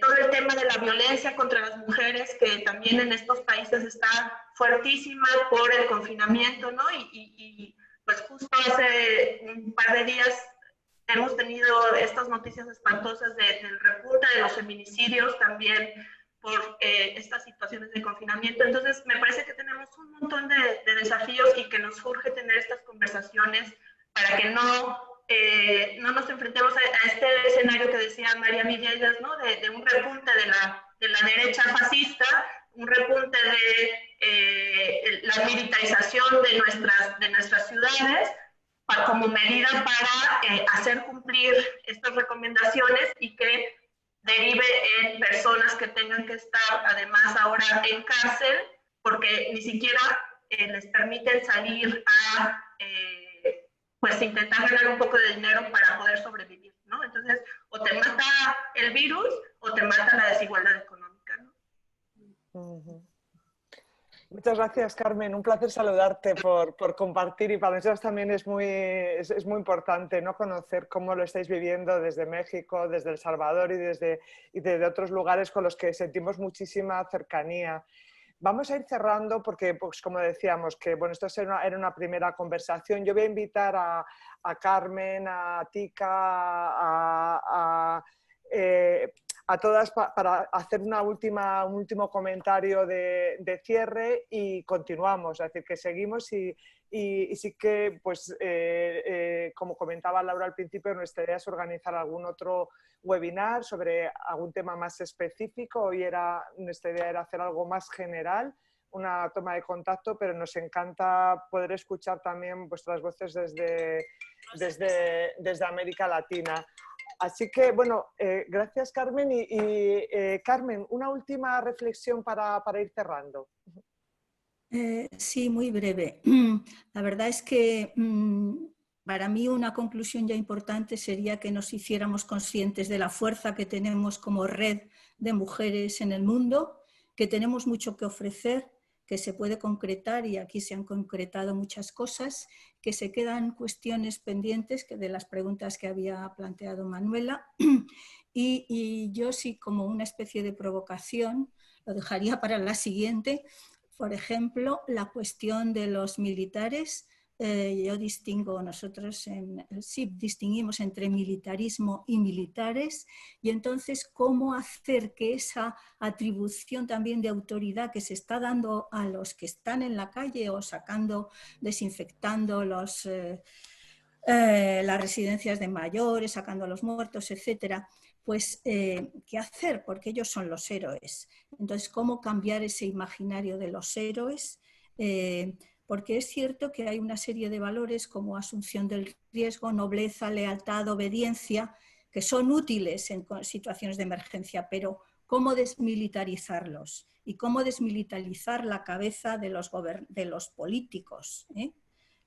todo el tema de la violencia contra las mujeres, que también en estos países está fuertísima por el confinamiento, ¿no? Y pues justo hace un par de días hemos tenido estas noticias espantosas del repunte de los feminicidios también por estas situaciones de confinamiento. Entonces, me parece que tenemos un montón de desafíos y que nos urge tener estas conversaciones para que no nos enfrentemos a este escenario que decía María Villegas, ¿no? De un repunte de la derecha fascista, un repunte de la militarización de nuestras ciudades, como medida para hacer cumplir estas recomendaciones y que derive en personas que tengan que estar además ahora en cárcel porque ni siquiera les permiten salir a pues intentar ganar un poco de dinero para poder sobrevivir, ¿no? Entonces, o te mata el virus o te mata la desigualdad económica, ¿no? Muchas gracias, Carmen. Un placer saludarte por compartir, y para nosotros también es muy importante, ¿no?, conocer cómo lo estáis viviendo desde México, desde El Salvador y desde otros lugares con los que sentimos muchísima cercanía. Vamos a ir cerrando porque, pues, como decíamos, que bueno, esto era una primera conversación. Yo voy a invitar a Carmen, a Tika, a todas para hacer un último comentario de cierre, y continuamos. Es decir, que seguimos y sí que, pues, como comentaba Laura al principio, nuestra idea es organizar algún otro webinar sobre algún tema más específico. Hoy nuestra idea era hacer algo más general, una toma de contacto, pero nos encanta poder escuchar también vuestras voces desde América Latina. Así que, bueno, gracias, Carmen. Carmen, una última reflexión para ir cerrando. Sí, muy breve. La verdad es que para mí una conclusión ya importante sería que nos hiciéramos conscientes de la fuerza que tenemos como red de mujeres en el mundo, que tenemos mucho que ofrecer, que se puede concretar, y aquí se han concretado muchas cosas, que se quedan cuestiones pendientes de las preguntas que había planteado Manuela, y yo sí, como una especie de provocación, lo dejaría para la siguiente. Por ejemplo, la cuestión de los militares. Nosotros en el SIP distinguimos entre militarismo y militares, y entonces cómo hacer que esa atribución también de autoridad que se está dando a los que están en la calle o desinfectando las residencias de mayores, sacando a los muertos, etcétera, pues ¿qué hacer? Porque ellos son los héroes. Entonces, ¿cómo cambiar ese imaginario de los héroes? Porque es cierto que hay una serie de valores como asunción del riesgo, nobleza, lealtad, obediencia, que son útiles en situaciones de emergencia, pero ¿cómo desmilitarizarlos? Y cómo desmilitarizar la cabeza de los políticos,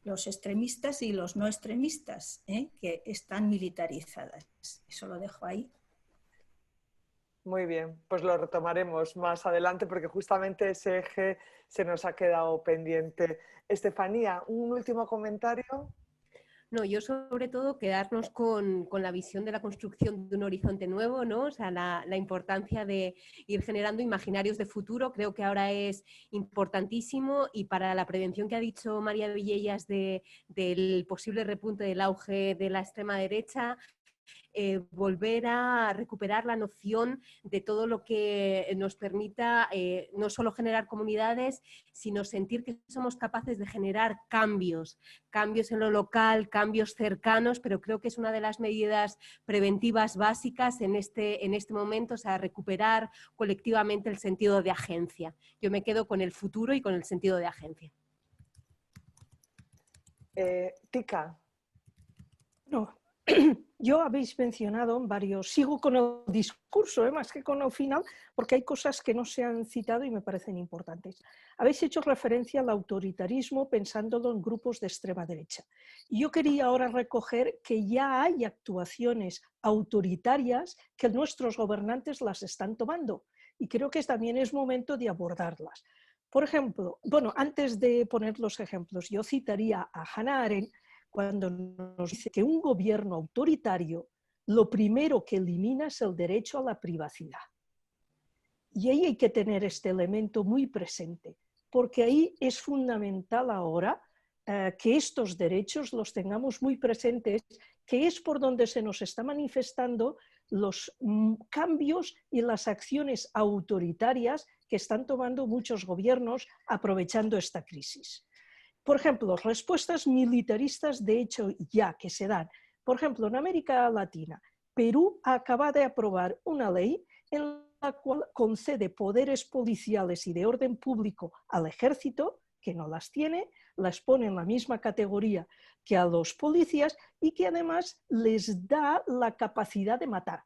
los extremistas y los no extremistas, que están militarizadas. Eso lo dejo ahí. Muy bien, pues lo retomaremos más adelante porque justamente ese eje se nos ha quedado pendiente. Estefanía, ¿un último comentario? No, yo sobre todo quedarnos con la visión de la construcción de un horizonte nuevo, ¿no? O sea, la importancia de ir generando imaginarios de futuro, creo que ahora es importantísimo, y para la prevención que ha dicho María Villellas del posible repunte del auge de la extrema derecha, volver a recuperar la noción de todo lo que nos permita no solo generar comunidades, sino sentir que somos capaces de generar cambios en lo local, cambios cercanos, pero creo que es una de las medidas preventivas básicas en este momento, o sea, recuperar colectivamente el sentido de agencia. Yo me quedo con el futuro y con el sentido de agencia. Tika. No. Yo habéis mencionado varios, sigo con el discurso, más que con el final, porque hay cosas que no se han citado y me parecen importantes. Habéis hecho referencia al autoritarismo pensándolo en grupos de extrema derecha. Y yo quería ahora recoger que ya hay actuaciones autoritarias que nuestros gobernantes las están tomando, y creo que también es momento de abordarlas. Por ejemplo, bueno, antes de poner los ejemplos, yo citaría a Hannah Arendt, cuando nos dice que un gobierno autoritario lo primero que elimina es el derecho a la privacidad. Y ahí hay que tener este elemento muy presente, porque ahí es fundamental ahora que estos derechos los tengamos muy presentes, que es por donde se nos está manifestando los cambios y las acciones autoritarias que están tomando muchos gobiernos aprovechando esta crisis. Por ejemplo, respuestas militaristas de hecho ya que se dan. Por ejemplo, en América Latina, Perú acaba de aprobar una ley en la cual concede poderes policiales y de orden público al ejército, que no las tiene, las pone en la misma categoría que a los policías y que además les da la capacidad de matar,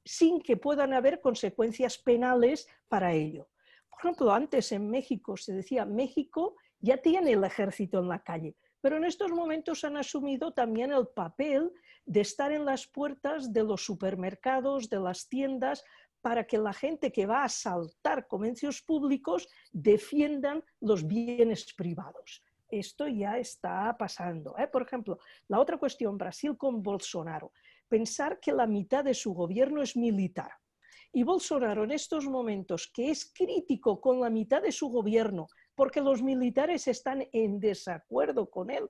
sin que puedan haber consecuencias penales para ello. Por ejemplo, antes en México se decía México ya tiene el ejército en la calle, pero en estos momentos han asumido también el papel de estar en las puertas de los supermercados, de las tiendas, para que la gente que va a asaltar comercios públicos defiendan los bienes privados. Esto ya está pasando. Por ejemplo, la otra cuestión, Brasil con Bolsonaro. Pensar que la mitad de su gobierno es militar. Y Bolsonaro en estos momentos, que es crítico con la mitad de su gobierno, porque los militares están en desacuerdo con él,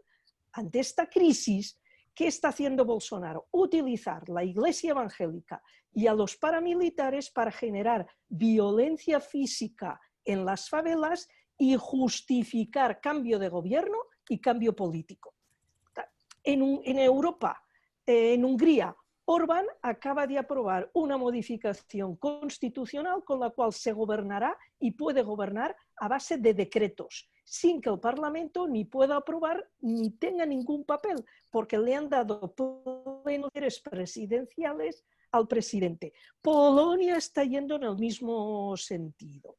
ante esta crisis, ¿qué está haciendo Bolsonaro? Utilizar la Iglesia evangélica y a los paramilitares para generar violencia física en las favelas y justificar cambio de gobierno y cambio político. En Europa, en Hungría, Orbán acaba de aprobar una modificación constitucional con la cual se gobernará y puede gobernar a base de decretos, sin que el Parlamento ni pueda aprobar ni tenga ningún papel, porque le han dado plenos poderes presidenciales al presidente. Polonia está yendo en el mismo sentido.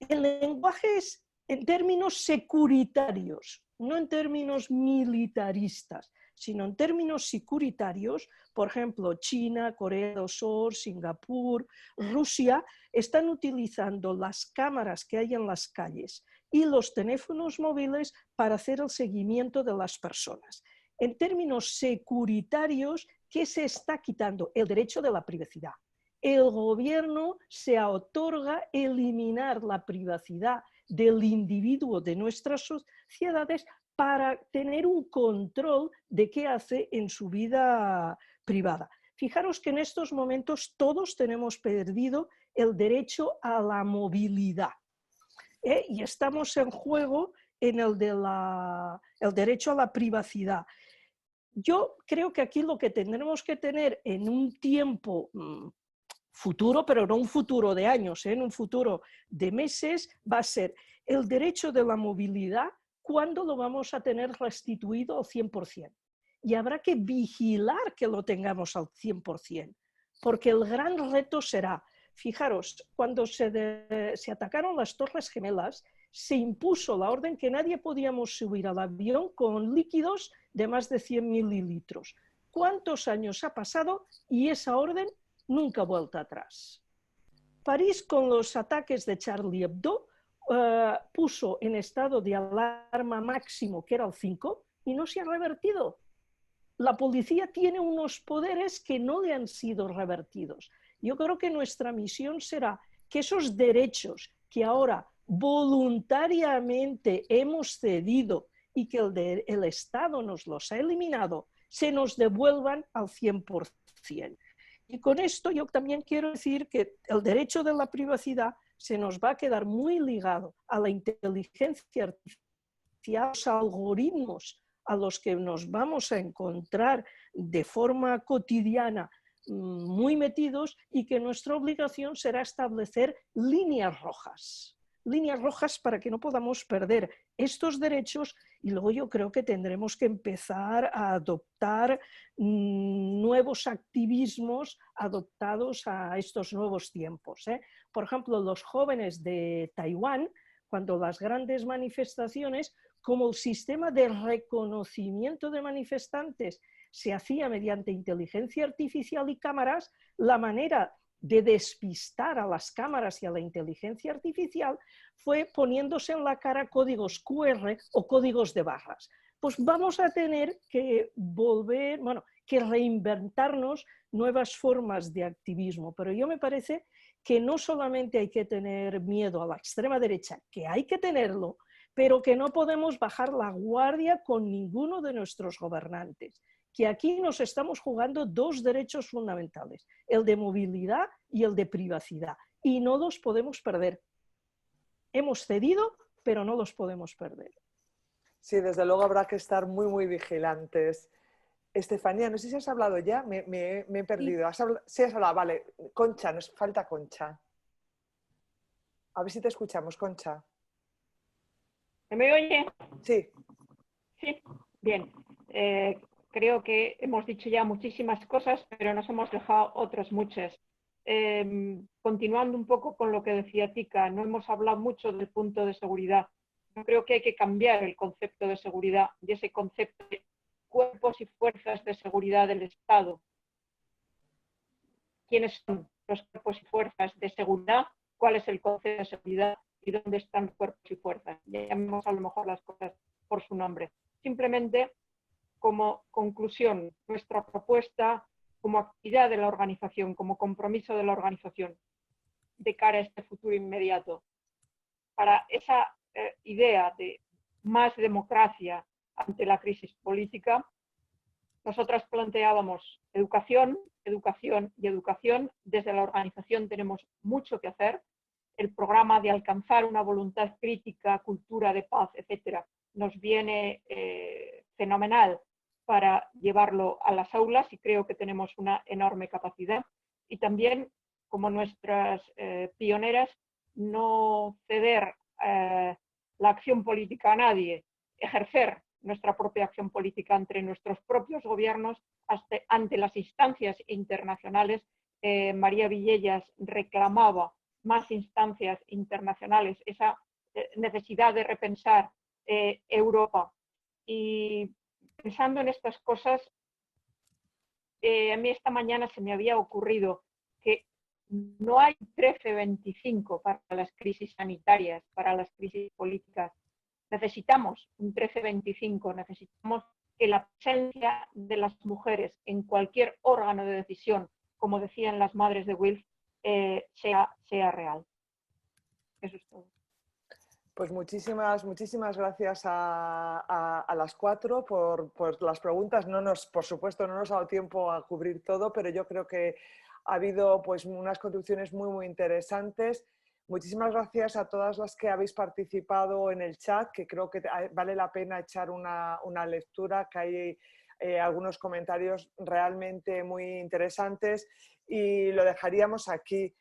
El lenguaje es en términos securitarios, no en términos militaristas, sino en términos securitarios. Por ejemplo, China, Corea del Sur, Singapur, Rusia están utilizando las cámaras que hay en las calles y los teléfonos móviles para hacer el seguimiento de las personas. En términos securitarios, ¿qué se está quitando? El derecho de la privacidad. El gobierno se otorga eliminar la privacidad del individuo de nuestras sociedades para tener un control de qué hace en su vida privada. Fijaros que en estos momentos todos tenemos perdido el derecho a la movilidad. Y estamos en juego en el derecho a la privacidad. Yo creo que aquí lo que tendremos que tener en un tiempo futuro, pero no un futuro de años, en un futuro de meses, va a ser el derecho de la movilidad. ¿Cuándo lo vamos a tener restituido al 100%? Y habrá que vigilar que lo tengamos al 100%, porque el gran reto será, fijaros, cuando se atacaron las Torres Gemelas, se impuso la orden que nadie podíamos subir al avión con líquidos de más de 100 mililitros. ¿Cuántos años ha pasado y esa orden nunca ha vuelto atrás? París, con los ataques de Charlie Hebdo, puso en estado de alarma máximo, que era el 5, y no se ha revertido. La policía tiene unos poderes que no le han sido revertidos. Yo creo que nuestra misión será que esos derechos que ahora voluntariamente hemos cedido y que el Estado nos los ha eliminado, se nos devuelvan al 100%. Y con esto yo también quiero decir que el derecho de la privacidad se nos va a quedar muy ligado a la inteligencia artificial, a los algoritmos a los que nos vamos a encontrar de forma cotidiana muy metidos, y que nuestra obligación será establecer líneas rojas para que no podamos perder estos derechos. Y luego yo creo que tendremos que empezar a adoptar nuevos activismos adoptados a estos nuevos tiempos. Por ejemplo, los jóvenes de Taiwán, cuando las grandes manifestaciones, como el sistema de reconocimiento de manifestantes se hacía mediante inteligencia artificial y cámaras, la manera de despistar a las cámaras y a la inteligencia artificial fue poniéndose en la cara códigos QR o códigos de barras. Pues vamos a tener que que reinventarnos nuevas formas de activismo. Pero yo me parece que no solamente hay que tener miedo a la extrema derecha, que hay que tenerlo, pero que no podemos bajar la guardia con ninguno de nuestros gobernantes. Que aquí nos estamos jugando dos derechos fundamentales, el de movilidad y el de privacidad, y no los podemos perder. Hemos cedido, pero no los podemos perder. Sí, desde luego habrá que estar muy, muy vigilantes. Estefanía, no sé si has hablado ya, me he perdido. Sí, has hablado, vale. Concha, nos falta Concha. A ver si te escuchamos, Concha. ¿Se me oye? Sí. Sí, bien. Creo que hemos dicho ya muchísimas cosas, pero nos hemos dejado otras muchas. Continuando un poco con lo que decía Tika, no hemos hablado mucho del punto de seguridad. Yo creo que hay que cambiar el concepto de seguridad y ese concepto de cuerpos y fuerzas de seguridad del Estado. ¿Quiénes son? los cuerpos y fuerzas de seguridad, cuál es el concepto de seguridad y dónde están los cuerpos y fuerzas. Llamemos a lo mejor las cosas por su nombre. Simplemente, como conclusión, nuestra propuesta como actividad de la organización, como compromiso de la organización de cara a este futuro inmediato, para esa idea de más democracia ante la crisis política, nosotras planteábamos educación, educación y educación. Desde la organización tenemos mucho que hacer. El programa de alcanzar una voluntad crítica, cultura de paz, etcétera, nos viene fenomenal para llevarlo a las aulas y creo que tenemos una enorme capacidad. Y también, como nuestras pioneras, no ceder la acción política a nadie, ejercer nuestra propia acción política entre nuestros propios gobiernos ante las instancias internacionales. María Villellas reclamaba más instancias internacionales, esa necesidad de repensar Europa. Y pensando en estas cosas, a mí esta mañana se me había ocurrido que no hay 1325 para las crisis sanitarias, para las crisis políticas. Necesitamos un 1325, necesitamos que la presencia de las mujeres en cualquier órgano de decisión, como decían las madres de Wilf, sea real. Eso es todo. Pues muchísimas gracias a las cuatro por las preguntas. Por supuesto, no nos ha dado tiempo a cubrir todo, pero yo creo que ha habido pues, unas contribuciones muy interesantes. Muchísimas gracias a todas las que habéis participado en el chat, que creo que vale la pena echar una lectura, que hay algunos comentarios realmente muy interesantes y lo dejaríamos aquí.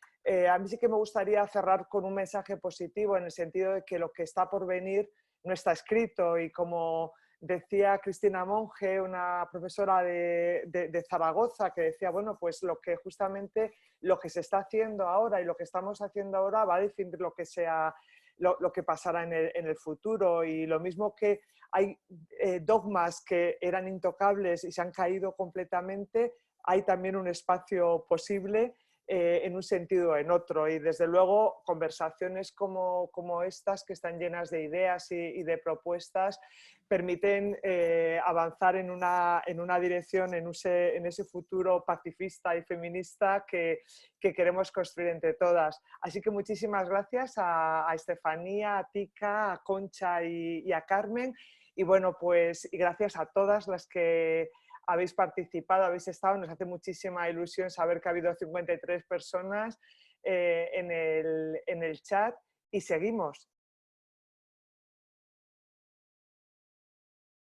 A mí sí que me gustaría cerrar con un mensaje positivo en el sentido de que lo que está por venir no está escrito y como decía Cristina Monge, una profesora de Zaragoza, que decía, bueno, pues justamente lo que se está haciendo ahora y lo que estamos haciendo ahora va a definir lo que pasará en el futuro y lo mismo que hay dogmas que eran intocables y se han caído completamente, hay también un espacio posible en un sentido o en otro y desde luego conversaciones como estas que están llenas de ideas y de propuestas permiten avanzar en una dirección, en ese futuro pacifista y feminista que queremos construir entre todas. Así que muchísimas gracias a Estefanía, a Tika, a Concha y a Carmen y bueno pues y gracias a todas las que habéis participado, habéis estado, nos hace muchísima ilusión saber que ha habido 53 personas en el chat y seguimos